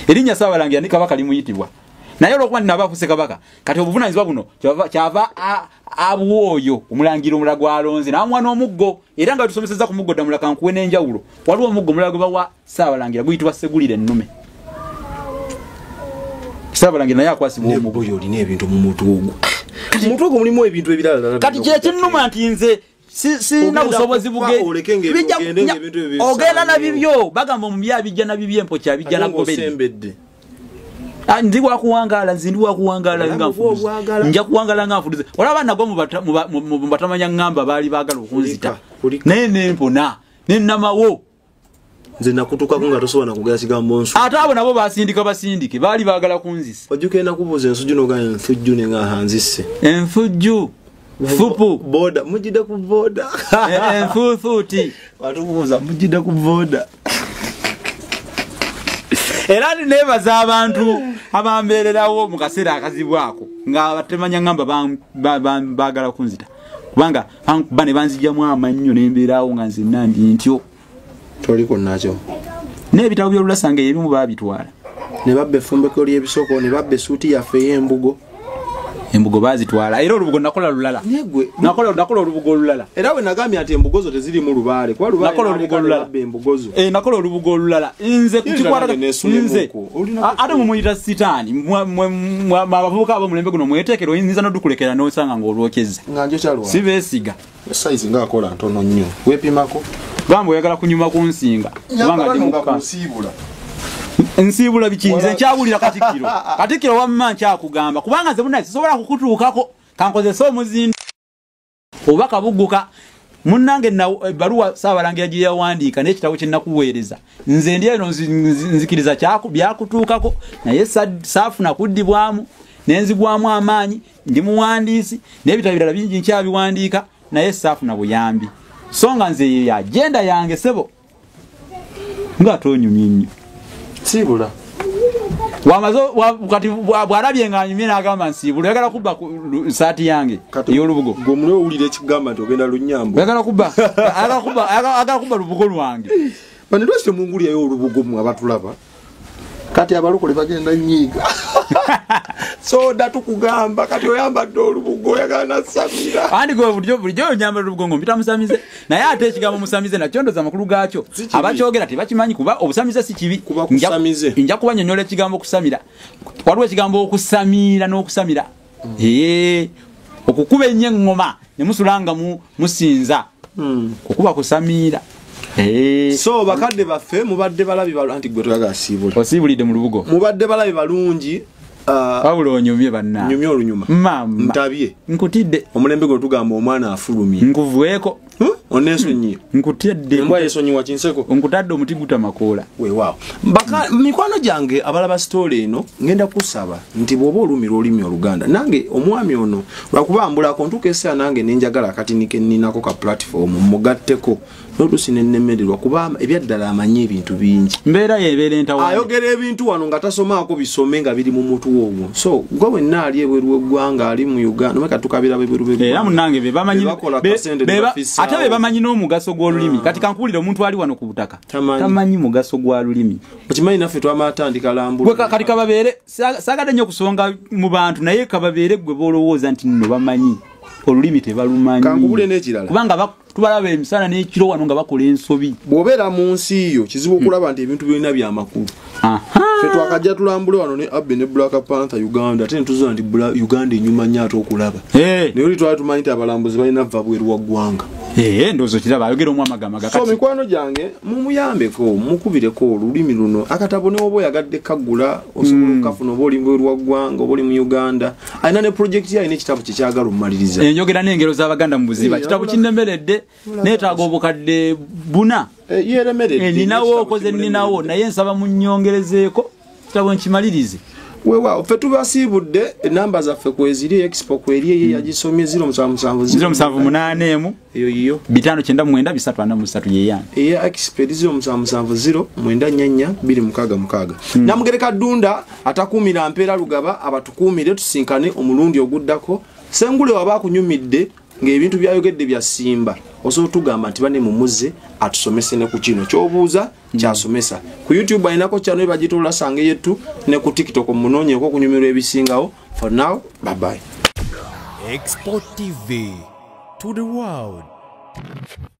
erinnya Saabalangira ni Kabaka limuyitibwa naye olwokuba nti nabafuse Kabaka kati obuvunaanyizibwa buno kyava abuwoyo omulangira omulala gwalonze n'amwana omuggo era nga tusomesezza ku muggo ddamula kankuwe n'enjawulo waliwo omuggo omulala gwe bawa Saabalangira guyitibwa Segulira ennume Saabalangira naye akwasibwa omuggo olina ebintu mu mutwe ogwo omuntu ogwo mulimu ebintu ebirala kati kyekinnuma nti nze si na busobozi buge ogenda na bibyo bagamba mu byabijja na bibye empo kya bijja na gobedi ndi wakuwangala nga mfuduze nja kuwangala nga mfuduze olaba nago mu batamanya ngamba bali bagala okunzita nene mpona nenamawo nze nakutuka kunga tosobola kugera kigambo nsu ate abo nabo basindike bali bagala kunzisa ojukenda kubuza ensujju noga enfujju nenga hanzisse enfujju fupu boda mujida ku boda enfufuti watubuza mujida ku boda era nebaza abantu abambeererawo mu kaseera akazibwako nga batemanya ngamba bagala kunzita kubanga bane banzijjamu amannyo nembeerawo nga nze nandi ntyo toliko nakyo n'ebitabo by'olulasanga ebimu babitwala ne babbe fumbeko ly'ebisoko ne babbe suuti yaffe y'embugo bazitwala era olubugo nakola lulala nakola olubugo olulala era we nagambye ati embugozo teziri mu lubaale kwa lubaale nakola olubugo olulala embugozo nakola olubugo olulala nze kukikwata nze ate mumuyita sitaani abavubuka abo mulembe guno mweteekero oyinza n'odukulekera n'osanga ng'olwokyeza nga njo kyalwa si beesiga size nga akola ntono nnyo weepimako gamba oyagala kunyuma ku nsinga kubanga ndi muka nsiibula bikinze nkyawulira Katikkiro wamma nkyakugamba kubanga nze munaye sisobola kukutuukako kankozesa omuzindu oba kabugguka munnange ebbaluwa Saabalangira gye yawandiika n'ekitabo kye nakuweereza nze ndi eno nzikiriza byakutuukako naye saafuna kuddibwamu nenzigwamu amaanyi ndi muwandiisi n'ebitabo birala bingi nkyabiwandiika naye saafuna buyambi so nga nze ye agenda yange sebo ng'atonyumye nnyo sibula wamazo kati bwarabye nga nyumye n'agamba nsibula yagala kubba saati yange ey'olubugo gomule owulira ekigamba nti ogenda lunyambo yagala kubba lubugo lwange bane lwaki temungulyayo olubugo mwe abatulaba kati abalokole bagenda nyiga soda tukugamba kati oyambadde olubugo oyagala Samira andi go bulijjo nyamba olubugo ngo mpita musamize naye ate ekigambo musamize nakyo ndoza makulu gaakyo abakyogera tebakimanyi kuba obusamize si kibi nja kubanyonyola ekigambo kusamira waliwo ekigambo okusamira n'okusamira okukuba ennyo eŋŋoma ne musulanga musinza okuba kusamira so bakadde baffe mubadde balabi anti gwe toyaga asiibula osiibulidde mu lubugo mubadde balabi balungi wabula onyumye banna nyumye olunyuma mama ntabye nkutidde omulembe gwe tugamba omwana afulumye nkuvueko onesonyi nkutidde mbwa yesonyi wa kinseko nkutadde omuti gutamakoola weewaawo mikwano gyange abalaba story eno ngenda kusaba nti bw'oba olumira olulimi Oluganda nange omwami ono lwakubambulako ntukeesa nange nenjagala akatinike nninako ka platform mugatteko n'oluusi nennemererwa kuba ebyaddala amanyi ebintu bingi mbeera yeebeera entawa ayogera ebintu wano nga tasomaako bisome nga biri mu mutu ogwo so gwe wenna ali ebweru w'eggwanga ali mu Uganda meka tukabira bebweru era munnange bebamanyi ate bebamanyi n'omugaso gw'olulimi kati kankuwulira omuntu ali wano ku butaka tamanyi mugaso gwa lulimi okimanyi naffe twamatandika lambula kati kababeere saagadde nnyo kusonga mu bantu naye kababeere gwe boolowooza nti nno bamanyi olulimi tebalumanyi kankubule n'ekirala kubanga tubalaba emisana n'ekiro wano nga bakola ensobi bw'obeera mu nsi yo kizibu okulaba nti ebintu byolina byamakulu ffe twakajja tulambule wano ne Abbe ne Black Panther Uganda ate netuzola nti Uganda enyuma nnyo ate okulaba naye oli twali tumanyi nti abalambuzi balina va bweru wa ggwanga ndowooza kiraba ayogera omu amagamaga so mikwano gyange mumuyambeko mukubireko olulimi luno akatabo ne oba oyagadde kaggula osobola okafuna oba oli bweru wa ggwanga oba oli mu Uganda alina ne projekiti alina ekitabo kyekyagala omumaliriza njogera n'engero z'Abaganda mu buziba kitabo kinnemeredde neetaaga obukadde 4 ninawo okoze ninawo naye nsaba munnyongerezeeko kitabo nkimalirize wewa ffe tubasiibudde enamba zaffe kweziri expo kweri yagisomye 07708 eyo 599 yeya expo 077094426 Namugereka Dunda atakuumira mpeera Lugaba abatukuumire tusinkane omulundi oguddako Sengule waba kunyumidde ng'ebintu byayogedde bya Simba osobola tugamba nti bane mumuze atusomese ne ku kino ky'obuuza kyasomesa ku YouTube ayinako channel bagitola sange yetu ne ku TikTok munoonyeko kunyumirwa ebisingawo. For now, bye bye. Export TV to the world.